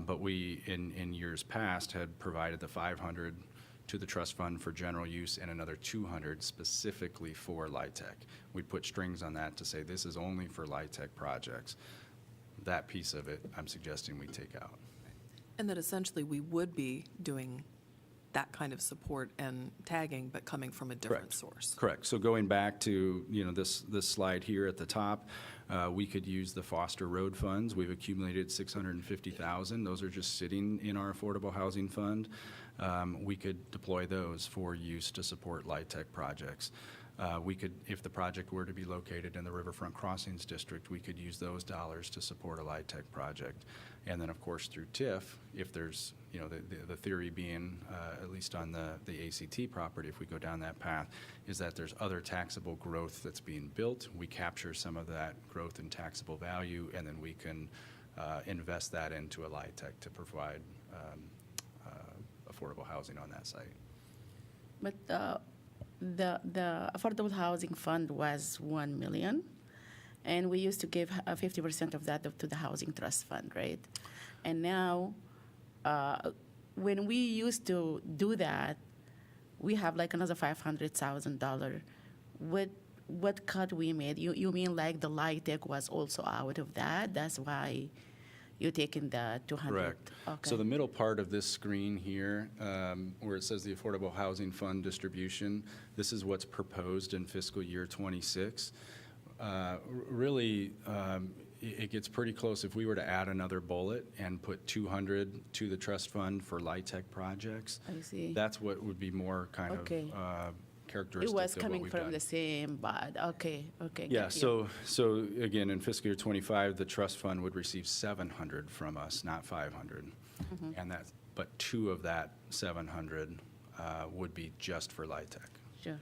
But we, in years past, had provided the 500 to the trust fund for general use and another 200 specifically for LIHTC. We put strings on that to say this is only for LIHTC projects. That piece of it, I'm suggesting we take out. And that essentially we would be doing that kind of support and tagging, but coming from a different source. Correct. So going back to, this slide here at the top, we could use the Foster Road funds. We've accumulated $650,000. Those are just sitting in our affordable housing fund. We could deploy those for use to support LIHTC projects. We could, if the project were to be located in the Riverfront Crossings District, we could use those dollars to support a LIHTC project. And then, of course, through TIF, if there's, the theory being, at least on the ACT property, if we go down that path, is that there's other taxable growth that's being built. We capture some of that growth in taxable value, and then we can invest that into a LIHTC to provide affordable housing on that site. But the Affordable Housing Fund was $1 million, and we used to give 50% of that to the Housing Trust Fund, right? And now, when we used to do that, we have like another $500,000. What cut we made? You mean like the LIHTC was also out of that? That's why you're taking the 200? Correct. Okay. So the middle part of this screen here, where it says the Affordable Housing Fund distribution, this is what's proposed in fiscal year 26. Really, it gets pretty close. If we were to add another bullet and put 200 to the trust fund for LIHTC projects, I see. that's what would be more kind Okay. of It characteristic was of what coming we've from done. the same, but okay, Yeah, got you. so again, in fiscal year '25, the trust fund would receive 700 from us, not 500. And that's, but 2 of that 700 would be just for LIHTC. Sure.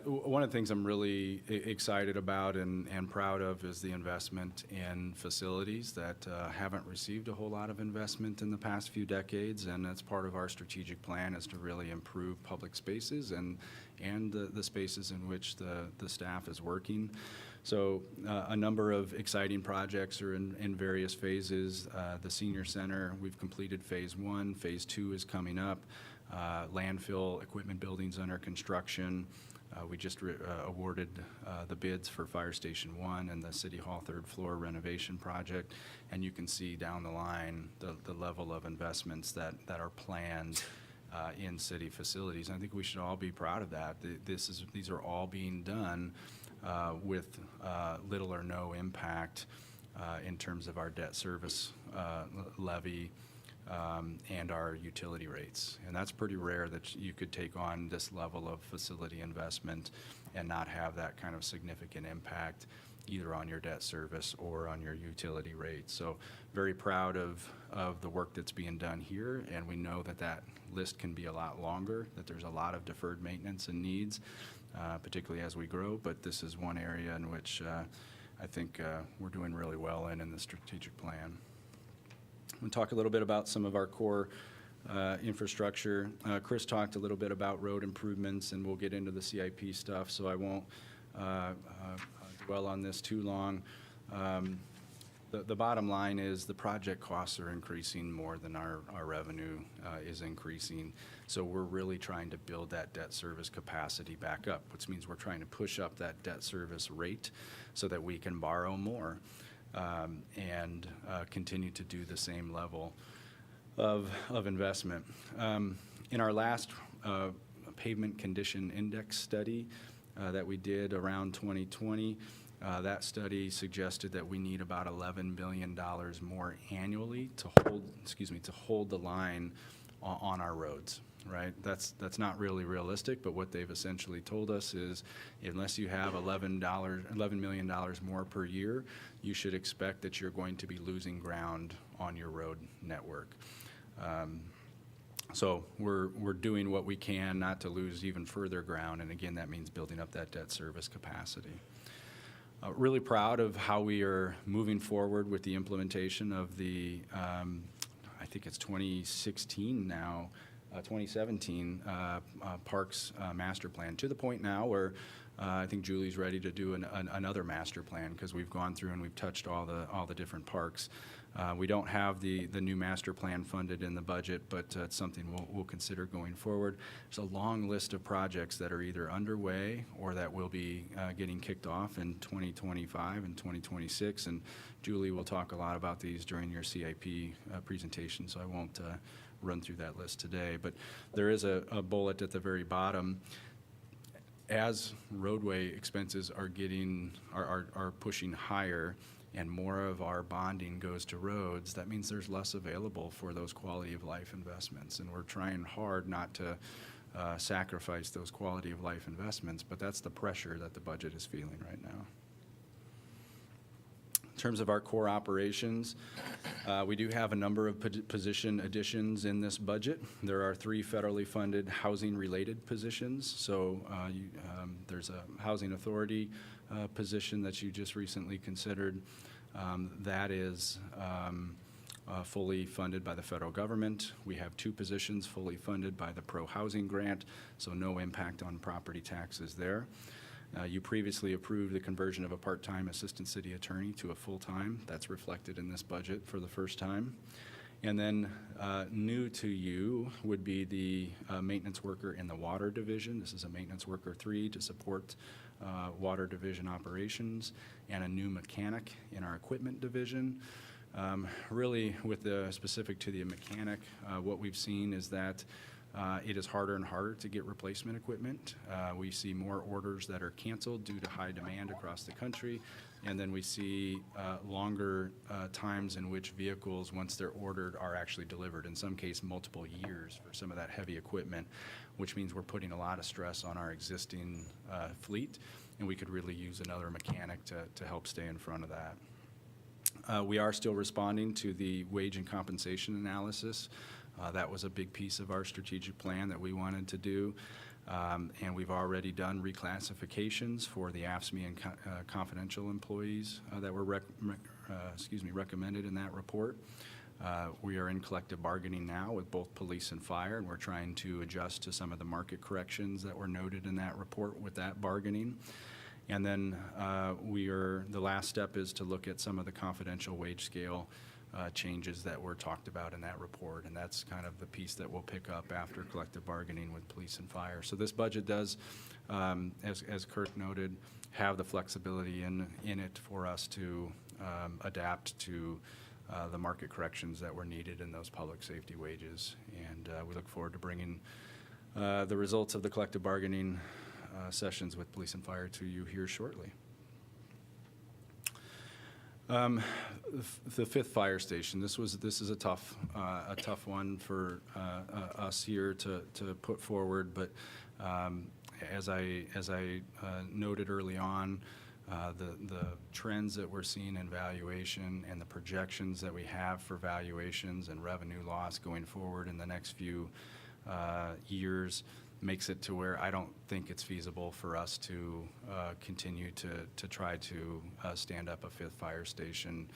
One of the things I'm really excited about and proud of is the investment in facilities that haven't received a whole lot of investment in the past few decades, and that's part of our strategic plan, is to really improve public spaces and the spaces in which the staff is working. So a number of exciting projects are in various phases. The senior center, we've completed phase 1. Phase 2 is coming up. Landfill equipment buildings under construction. We just awarded the bids for Fire Station 1 and the City Hall third floor renovation project. And you can see down the line the level of investments that are planned in city facilities. I think we should all be proud of that. These are all being done with little or no impact in terms of our debt service levy and our utility rates. And that's pretty rare that you could take on this level of facility investment and not have that kind of significant impact either on your debt service or on your utility rates. So very proud of the work that's being done here, and we know that list can be a lot longer, that there's a lot of deferred maintenance and needs, particularly as we grow, but this is one area in which I think we're doing really well in the strategic plan. I'm going to talk a little bit about some of our core infrastructure. Chris talked a little bit about road improvements, and we'll get into the CIP stuff, so I won't dwell on this too long. The bottom line is the project costs are increasing more than our revenue is increasing. So we're really trying to build that debt service capacity back up, which means we're trying to push up that debt service rate so that we can borrow more and continue to do the same level of investment. In our last pavement condition index study that we did around 2020, that study suggested that we need about $11 billion more annually to hold the line on our roads, right? That's not really realistic, but what they've essentially told us is unless you have $11 million more per year, you should expect that you're going to be losing ground on your road network. So we're doing what we can not to lose even further ground, and again, that means building up that debt service capacity. Really proud of how we are moving forward with the implementation of the, I think it's 2016 now, 2017 Parks Master Plan, to the point now where I think Julie's ready to do another master plan, because we've gone through and we've touched all the different parks. We don't have the new master plan funded in the budget, but it's something we'll consider going forward. There's a long list of projects that are either underway or that will be getting kicked off in 2025 and 2026, and Julie will talk a lot about these during your CIP presentation, so I won't run through that list today. But there is a bullet at the very bottom. As roadway expenses are pushing higher, and more of our bonding goes to roads, that means there's less available for those quality of life investments. And we're trying hard not to sacrifice those quality of life investments, but that's the pressure that the budget is feeling right now. In terms of our core operations, we do have a number of position additions in this budget. There are 3 federally funded housing-related positions. So there's a housing authority position that you just recently considered. That is fully funded by the federal government. We have 2 positions fully funded by the Pro-Housing Grant, so no impact on property taxes there. You previously approved the conversion of a part-time assistant city attorney to a full-time. That's reflected in this budget for the first time. And then new to you would be the maintenance worker in the water division. This is a maintenance worker 3 to support water division operations, and a new mechanic in our equipment division. Really, with the specific to the mechanic, what we've seen is that It is harder and harder to get replacement equipment. We see more orders that are canceled due to high demand across the country. And then we see longer times in which vehicles, once they're ordered, are actually delivered, in some case multiple years for some of that heavy equipment, which means we're putting a lot of stress on our existing fleet, and we could really use another mechanic to help stay in front of that. We are still responding to the wage and compensation analysis. That was a big piece of our strategic plan that we wanted to do. And we've already done reclassifications for the AFSCME and confidential employees that were recommended in that report. We are in collective bargaining now with both police and fire, and we're trying to adjust to some of the market corrections that were noted in that report with that bargaining. And then the last step is to look at some of the confidential wage scale changes that were talked about in that report, and that's kind of the piece that we'll pick up after collective bargaining with police and fire. So this budget does, as Kirk noted, have the flexibility in it for us to adapt to the market corrections that were needed in those public safety wages. And we look forward to bringing the results of the collective bargaining sessions with police and fire to you here shortly. The fifth fire station. This is a tough one for us here to put forward. But as I noted early on, the trends that we're seeing in valuation and the projections that we have for valuations and revenue loss going forward in the next few years makes it to where I don't think it's feasible for us to continue to try to stand up a fifth fire station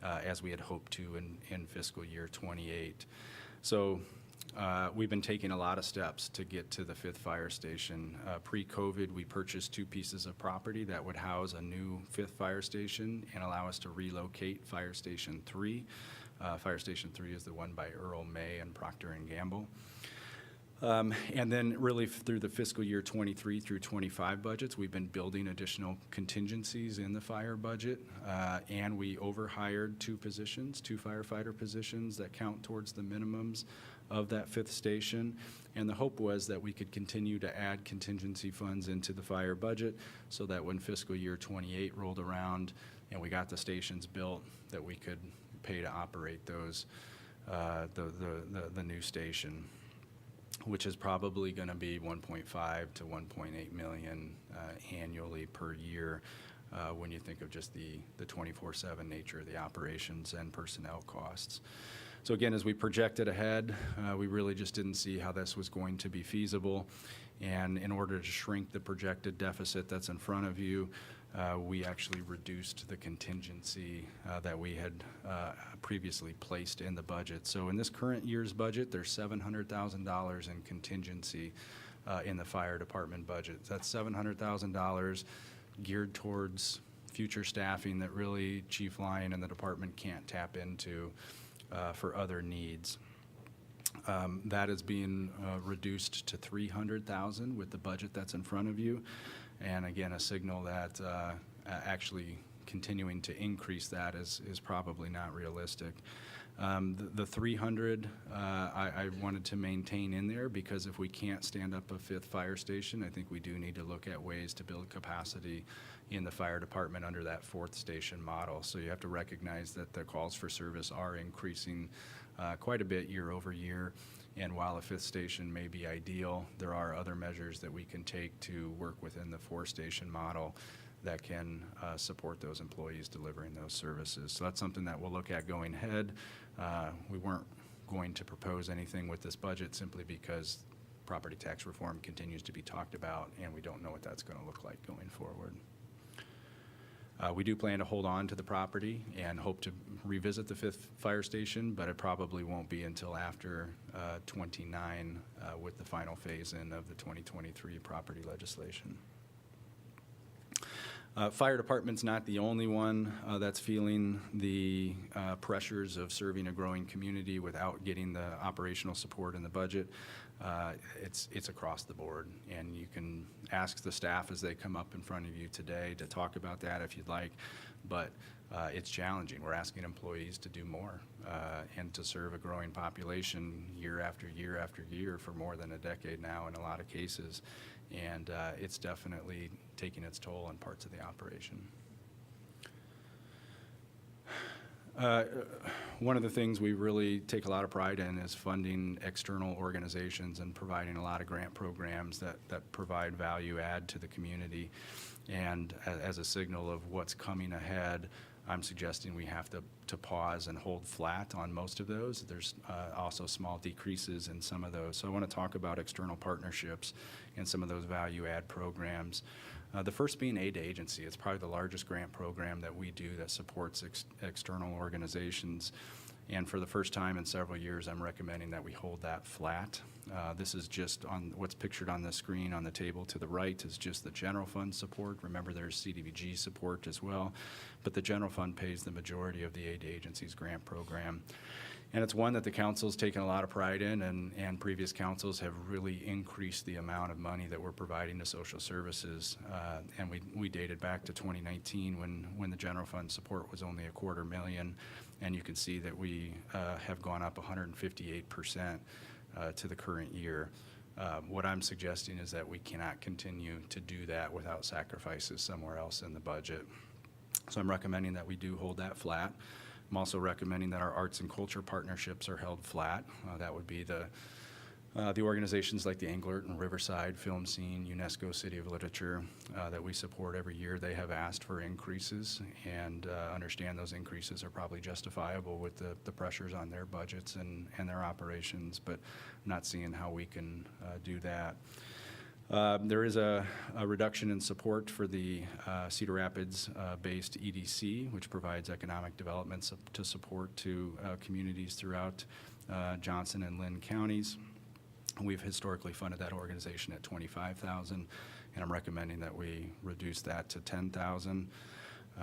as we had hoped to in fiscal year 28. So we've been taking a lot of steps to get to the fifth fire station. Pre-COVID, we purchased 2 pieces of property that would house a new fifth fire station and allow us to relocate Fire Station 3. Fire Station 3 is the one by Earl May and Procter & Gamble. And then really through the fiscal year 23 through 25 budgets, we've been building additional contingencies in the fire budget. And we overhired 2 positions, 2 firefighter positions that count towards the minimums of that fifth station. And the hope was that we could continue to add contingency funds into the fire budget so that when fiscal year 28 rolled around and we got the stations built, that we could pay to operate those, the new station, which is probably going to be 1.5 to 1.8 million annually per year when you think of just the 24/7 nature of the operations and personnel costs. So again, as we projected ahead, we really just didn't see how this was going to be feasible. And in order to shrink the projected deficit that's in front of you, we actually reduced the contingency that we had previously placed in the budget. So in this current year's budget, there's $700,000 in contingency in the fire department budget. That's $700,000 geared towards future staffing that really Chief Lyon and the department can't tap into for other needs. That is being reduced to $300,000 with the budget that's in front of you. And again, a signal that actually continuing to increase that is probably not realistic. The 300 I wanted to maintain in there because if we can't stand up a fifth fire station, I think we do need to look at ways to build capacity in the fire department under that fourth station model. So you have to recognize that the calls for service are increasing quite a bit year over year. And while a fifth station may be ideal, there are other measures that we can take to work within the 4-station model that can support those employees delivering those services. So that's something that we'll look at going ahead. We weren't going to propose anything with this budget simply because property tax reform continues to be talked about, and we don't know what that's going to look like going forward. We do plan to hold on to the property and hope to revisit the fifth fire station, but it probably won't be until after 29 with the final phase-in of the 2023 property legislation. Fire department's not the only one that's feeling the pressures of serving a growing community without getting the operational support in the budget. It's across the board, and you can ask the staff as they come up in front of you today to talk about that if you'd like. but it's challenging. We're asking employees to do more and to serve a growing population year after year after year for more than a decade now in a lot of cases. And it's definitely taking its toll on parts of the operation. One of the things we really take a lot of pride in is funding external organizations and providing a lot of grant programs that provide value add to the community. And as a signal of what's coming ahead, I'm suggesting we have to pause and hold flat on most of those. There's also small decreases in some of those. So I want to talk about external partnerships and some of those value add programs. The first being Aid to Agency. It's probably the largest grant program that we do that supports external organizations. And for the first time in several years, I'm recommending that we hold that flat. This is just on what's pictured on the screen on the table to the right is just the general fund support. Remember, there's CDBG support as well, but the general fund pays the majority of the Aid to Agencies grant program. And it's one that the council's taken a lot of pride in, and previous councils have really increased the amount of money that we're providing to social services. And we dated back to 2019 when the general fund support was only $250,000, and you can see that we have gone up 158% to the current year. What I'm suggesting is that we cannot continue to do that without sacrifices somewhere else in the budget. So I'm recommending that we do hold that flat. I'm also recommending that our arts and culture partnerships are held flat. That would be the organizations like the Englert and Riverside Film Scene, UNESCO City of Literature that we support every year. They have asked for increases, and understand those increases are probably justifiable with the pressures on their budgets and their operations, but I'm not seeing how we can do that. There is a reduction in support for the Cedar Rapids-based EDC, which provides economic development to support to communities throughout Johnson and Lynn counties. We've historically funded that organization at $25,000, and I'm recommending that we reduce that to $10,000.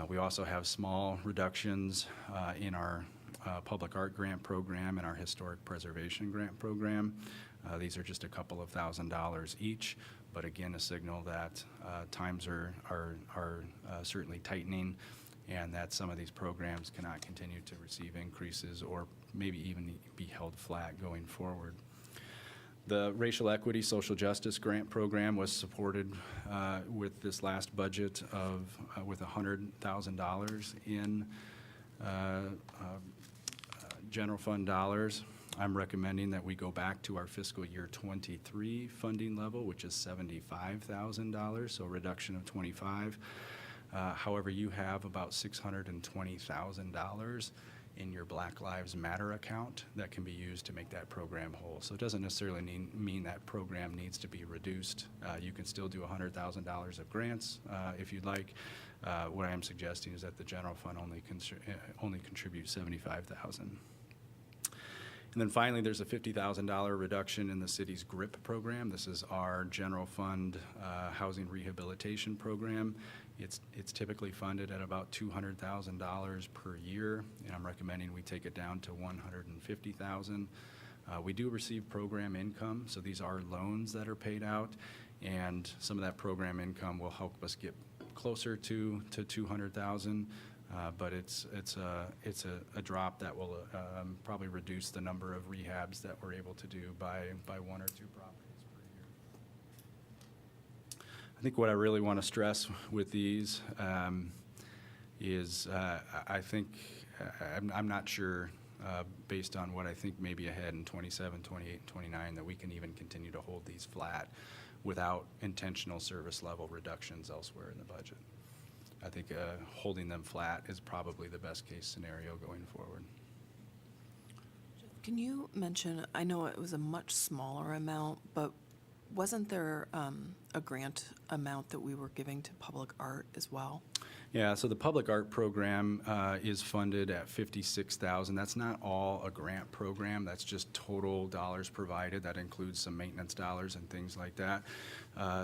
We also have small reductions in our public art grant program and our historic preservation grant program. These are just a couple of $1,000s each, but again, a signal that times are certainly tightening, and that some of these programs cannot continue to receive increases or maybe even be held flat going forward. The Racial Equity Social Justice Grant Program was supported with this last budget with $100,000 in general fund dollars. I'm recommending that we go back to our fiscal year 23 funding level, which is $75,000, so a reduction of 25. However, you have about $620,000 in your Black Lives Matter account that can be used to make that program whole. So it doesn't necessarily mean that program needs to be reduced. You can still do $100,000 of grants if you'd like. What I am suggesting is that the general fund only contributes $75,000. And then finally, there's a $50,000 reduction in the city's GRIP program. This is our general fund housing rehabilitation program. It's typically funded at about $200,000 per year, and I'm recommending we take it down to $150,000. We do receive program income, so these are loans that are paid out, and some of that program income will help us get closer to $200,000. But it's a drop that will probably reduce the number of rehabs that we're able to do by 1 or 2 properties per year. I think what I really want to stress with these is I think I'm not sure based on what I think may be ahead in 27, 28, and 29 that we can even continue to hold these flat without intentional service level reductions elsewhere in the budget. I think holding them flat is probably the best case scenario going forward. Can you mention, I know it was a much smaller amount, but wasn't there a grant amount that we were giving to public art as well? Yeah, so the public art program is funded at $56,000. That's not all a grant program. That's just total dollars provided. That includes some maintenance dollars and things like that.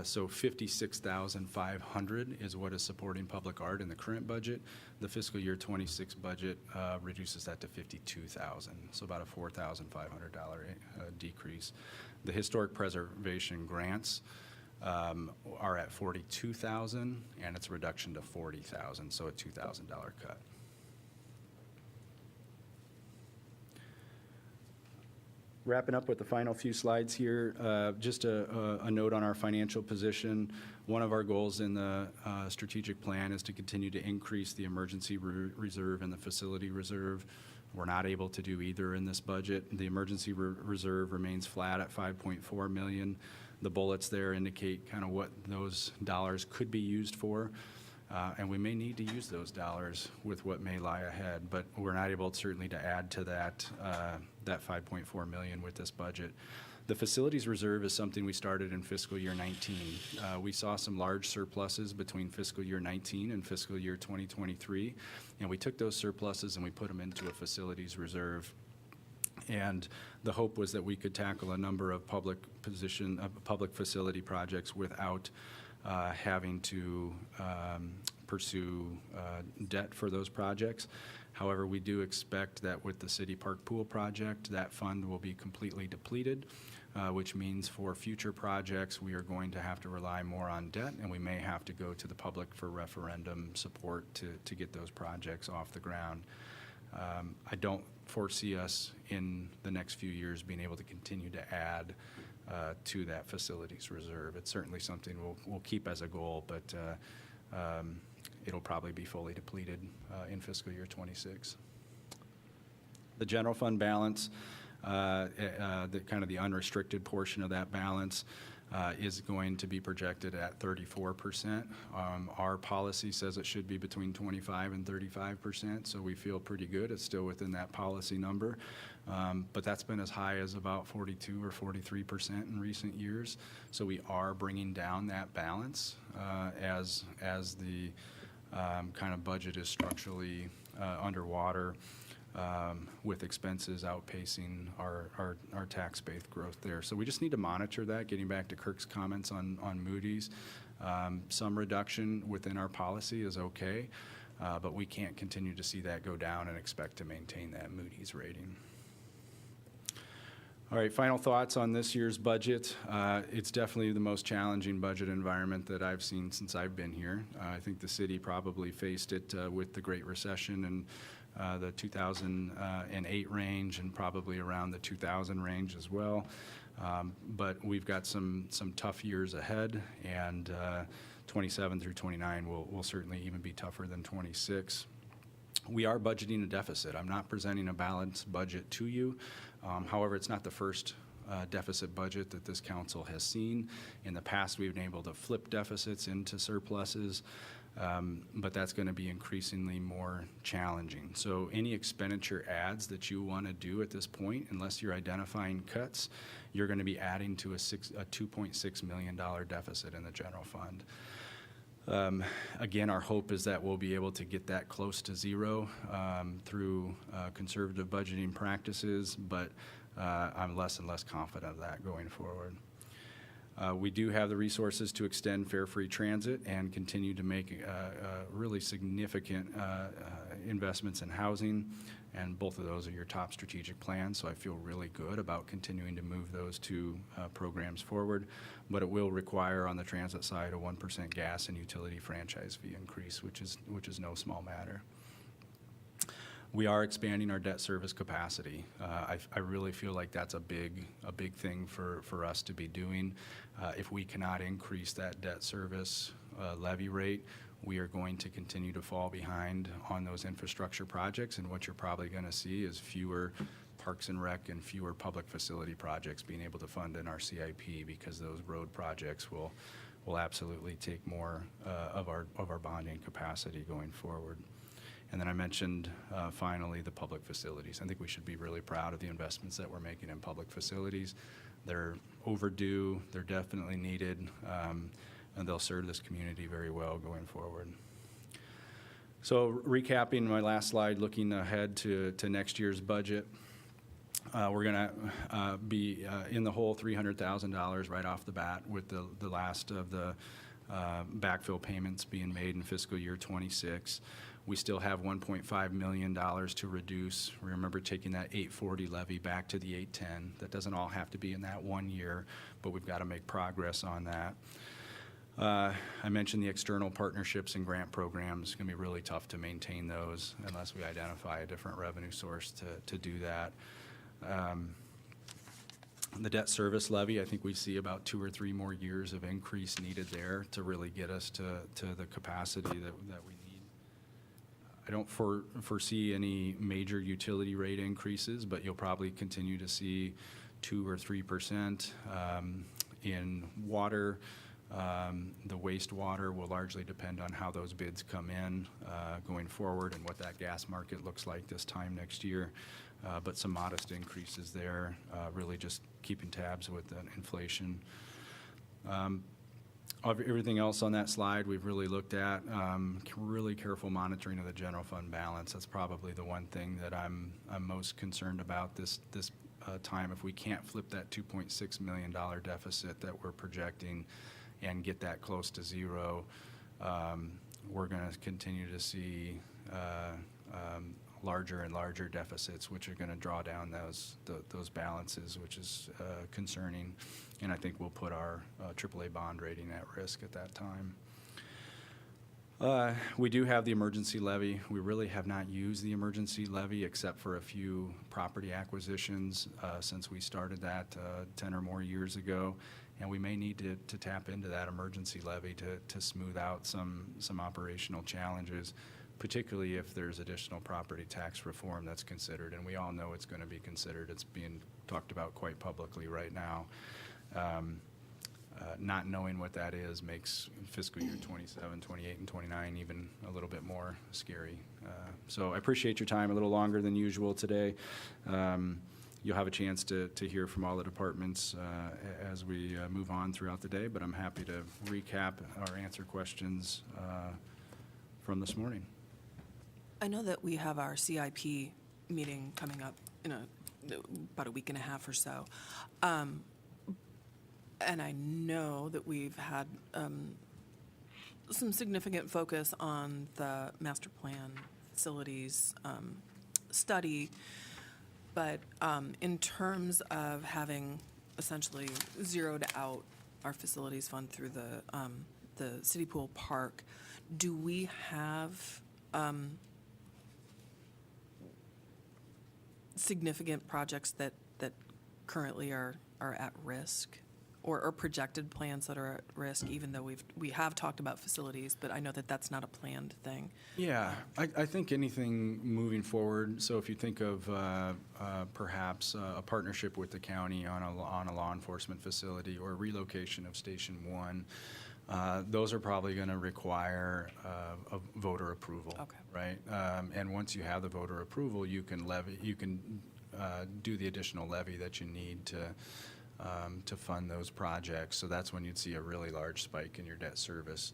So $56,500 is what is supporting public art in the current budget. The fiscal year 26 budget reduces that to $52,000, so about a $4,500 decrease. The historic preservation grants are at 42,000, and it's a reduction to 40,000, so a $2,000 cut. Wrapping up with the final few slides here, just a note on our financial position. One of our goals in the strategic plan is to continue to increase the emergency reserve and the facility reserve. We're not able to do either in this budget. The emergency reserve remains flat at 5.4 million. The bullets there indicate kind of what those dollars could be used for. And we may need to use those dollars with what may lie ahead, but we're not able certainly to add to that, that 5.4 million with this budget. The facilities reserve is something we started in fiscal year 19. We saw some large surpluses between fiscal year 19 and fiscal year 2023, and we took those surpluses and we put them into a facilities reserve. And the hope was that we could tackle a number of public facility projects without having to pursue debt for those projects. However, we do expect that with the City Park Pool project, that fund will be completely depleted, which means for future projects, we are going to have to rely more on debt, and we may have to go to the public for referendum support to get those projects off the ground. I don't foresee us in the next few years being able to continue to add to that facilities reserve. It's certainly something we'll keep as a goal, but it'll probably be fully depleted in fiscal year 26. The general fund balance, the kind of the unrestricted portion of that balance is going to be projected at 34%. Our policy says it should be between 25 and 35%, so we feel pretty good. It's still within that policy number, but that's been as high as about 42 or 43% in recent years. So we are bringing down that balance as the kind of budget is structurally underwater, with expenses outpacing our tax-based growth there. So we just need to monitor that, getting back to Kirk's comments on Moody's. Some reduction within our policy is okay, but we can't continue to see that go down and expect to maintain that Moody's rating. All right, final thoughts on this year's budget. It's definitely the most challenging budget environment that I've seen since I've been here. I think the city probably faced it with the Great Recession and the 2008 range, and probably around the 2000 range as well. But we've got some tough years ahead, and 27 through 29 will certainly even be tougher than 26. We are budgeting a deficit. I'm not presenting a balanced budget to you. However, it's not the first deficit budget that this council has seen. In the past, we've been able to flip deficits into surpluses, but that's going to be increasingly more challenging. So any expenditure adds that you want to do at this point, unless you're identifying cuts, you're going to be adding to a $2.6 million deficit in the general fund. Again, our hope is that we'll be able to get that close to zero through conservative budgeting practices, but I'm less and less confident of that going forward. We do have the resources to extend fare free transit and continue to make really significant investments in housing, and both of those are your top strategic plans, so I feel really good about continuing to move those two programs forward. But it will require, on the transit side, a 1% gas and utility franchise fee increase, which is no small matter. We are expanding our debt service capacity. I really feel like that's a big thing for us to be doing. If we cannot increase that debt service levy rate, we are going to continue to fall behind on those infrastructure projects, and what you're probably going to see is fewer Parks and Rec and fewer public facility projects being able to fund in our CIP, because those road projects will absolutely take more of our bonding capacity going forward. And then I mentioned, finally, the public facilities. I think we should be really proud of the investments that we're making in public facilities. They're overdue, they're definitely needed, and they'll serve this community very well going forward. So recapping my last slide, looking ahead to next year's budget, we're going to be in the hole $300,000 right off the bat, with the last of the backfill payments being made in fiscal year 26. We still have $1.5 million to reduce. Remember taking that 840 levy back to the 810. That doesn't all have to be in that 1 year, but we've got to make progress on that. I mentioned the external partnerships and grant programs. It's going to be really tough to maintain those unless we identify a different revenue source to do that. The debt service levy, I think we see about 2 or 3 more years of increase needed there to really get us to the capacity that we need. I don't foresee any major utility rate increases, but you'll probably continue to see 2 or 3%. In water, the wastewater will largely depend on how those bids come in going forward and what that gas market looks like this time next year. But some modest increases there, really just keeping tabs with the inflation. Everything else on that slide we've really looked at. Really careful monitoring of the general fund balance. That's probably the one thing that I'm most concerned about this time. If we can't flip that $2.6 million deficit that we're projecting and get that close to zero, we're going to continue to see larger and larger deficits, which are going to draw down those balances, which is concerning, and I think will put our AAA bond rating at risk at that time. We do have the emergency levy. We really have not used the emergency levy except for a few property acquisitions since we started that 10 or more years ago, and we may need to tap into that emergency levy to smooth out some operational challenges, particularly if there's additional property tax reform that's considered, and we all know it's going to be considered. It's being talked about quite publicly right now. Not knowing what that is makes fiscal year 27, 28, and 29 even a little bit more scary. So I appreciate your time a little longer than usual today. You'll have a chance to hear from all the departments as we move on throughout the day, but I'm happy to recap or answer questions from this morning. I know that we have our CIP meeting coming up in about a week and a half or so. And I know that we've had some significant focus on the master plan facilities study, but in terms of having essentially zeroed out our facilities fund through the City Pool Park, do we have significant projects that currently are at risk? Or projected plans that are at risk, even though we have talked about facilities, but I know that that's not a planned thing. Yeah, I think anything moving forward, so if you think of perhaps a partnership with the county on a law enforcement facility or relocation of Station 1, those are probably going to require a voter approval, Okay. right? And once you have the voter approval, you can do the additional levy that you need to fund those projects. So that's when you'd see a really large spike in your debt service,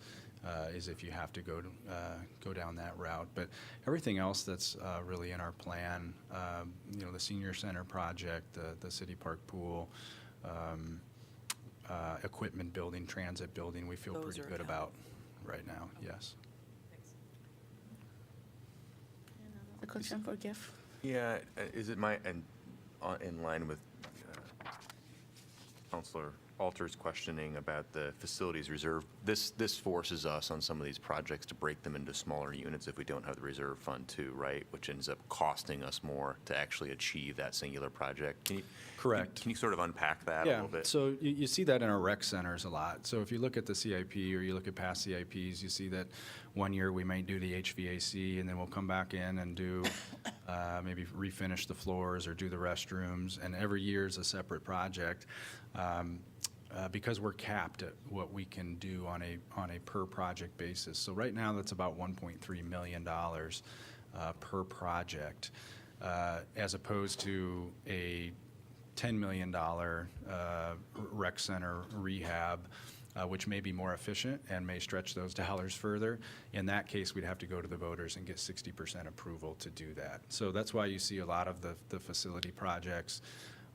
is if you have to go down that route. But everything else that's really in our plan, the senior center project, the city park pool, equipment building, transit building, we feel Those pretty are good accounted. about right now, yes. A question for Jeff? Yeah, is it in line with Councilor Alter's questioning about the facilities reserve? This forces us on some of these projects to break them into smaller units if we don't have the reserve fund too, right? Which ends up costing us more to actually achieve that singular project. Correct. Can you sort of unpack that a Yeah, little bit? so you see that in our rec centers a lot. So if you look at the CIP or you look at past CIPs, you see that one year we might do the HVAC and then we'll come back in and do maybe refinish the floors or do the restrooms, and every year is a separate project. Because we're capped at what we can do on a per project basis. So right now that's about $1.3 million per project, as opposed to a $10 million rec center rehab, which may be more efficient and may stretch those dollars further. In that case, we'd have to go to the voters and get 60% approval to do that. So that's why you see a lot of the facility projects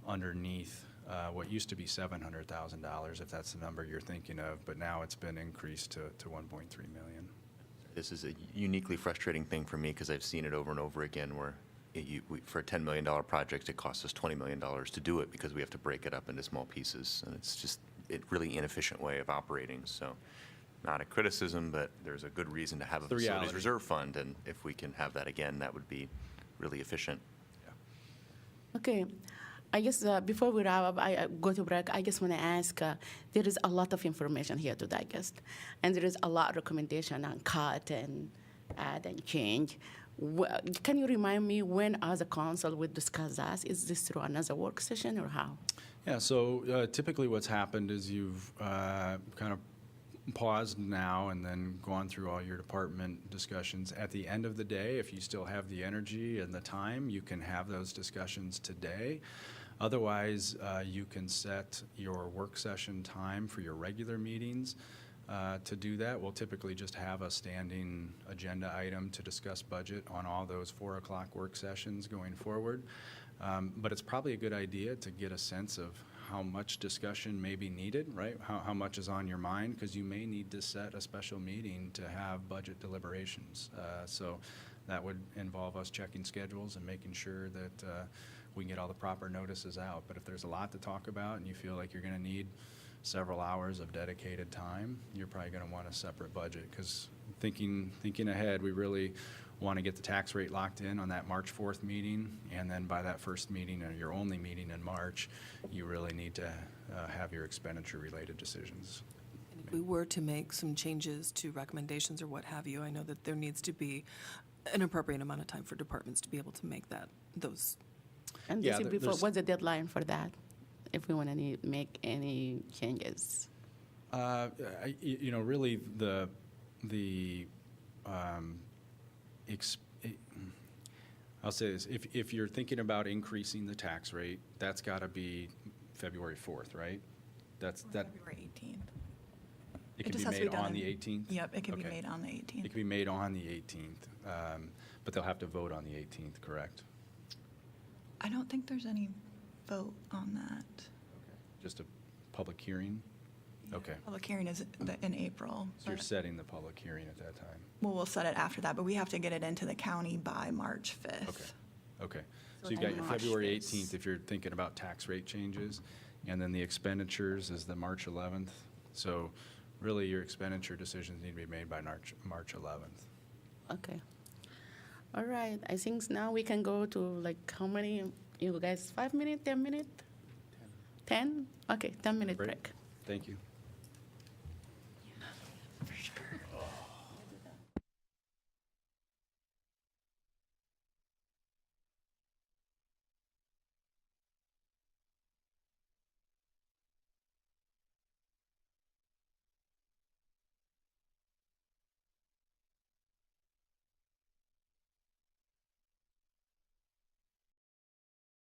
underneath what used to be $700,000, if that's the number you're thinking of, but now it's been increased to $1.3 million. This is a uniquely frustrating thing for me because I've seen it over and over again where for a $10 million project, it costs us $20 million to do it because we have to break it up into small pieces. And it's just a really inefficient way of operating. So not a criticism, but there's a good reason to have a The facilities reality. reserve fund. And if we can have that again, that would be really efficient. Okay. I guess before we wrap up, I go to break. I just want to ask, there is a lot of information here to digest, and there is a lot of recommendation on cut and add and change. Can you remind me when as a council would discuss that? Is this through another work session or how? Yeah, so typically what's happened is you've kind of paused now and then gone through all your department discussions. At the end of the day, if you still have the energy and the time, you can have those discussions today. Otherwise, you can set your work session time for your regular meetings. To do that, we'll typically just have a standing agenda item to discuss budget on all those 4 o'clock work sessions going forward. But it's probably a good idea to get a sense of how much discussion may be needed, right? How much is on your mind, because you may need to set a special meeting to have budget deliberations. So that would involve us checking schedules and making sure that we can get all the proper notices out. But if there's a lot to talk about and you feel like you're going to need several hours of dedicated time, you're probably going to want a separate budget, because thinking ahead, we really want to get the tax rate locked in on that March 4th meeting, and then by that first meeting, or your only meeting in March, you really need to have your expenditure-related decisions. And if we were to make some changes to recommendations or what have you, I know that there needs to be an appropriate amount of time for departments to be able to make those. And Yeah, this is before, there's- what's the deadline for that, if we want to make any changes? Really, I'll say this, if you're thinking about increasing the tax rate, that's got to be February 4th, right? That February 18th. it can just be has to be made done on the in- 18th? Yep, it can be Okay. made on the 18th. It can be made on the 18th, but they'll have to vote on the 18th, correct? I don't think there's any vote on that. Just a public hearing? Okay. Public hearing is in April. So you're but- setting the public hearing at that time? Well, we'll set it after that, but we have to get it into the county by March 5th. Okay. So So you've got then your March February 5th. 18th if you're thinking about tax rate changes, and then the expenditures is the March 11th. So really, your expenditure decisions need to be made by March 11th. Okay. All right, I think now we can go to like how many, you guys, 5 minutes, 10 minutes? 10? Okay, 10-minute break. Thank you. For sure.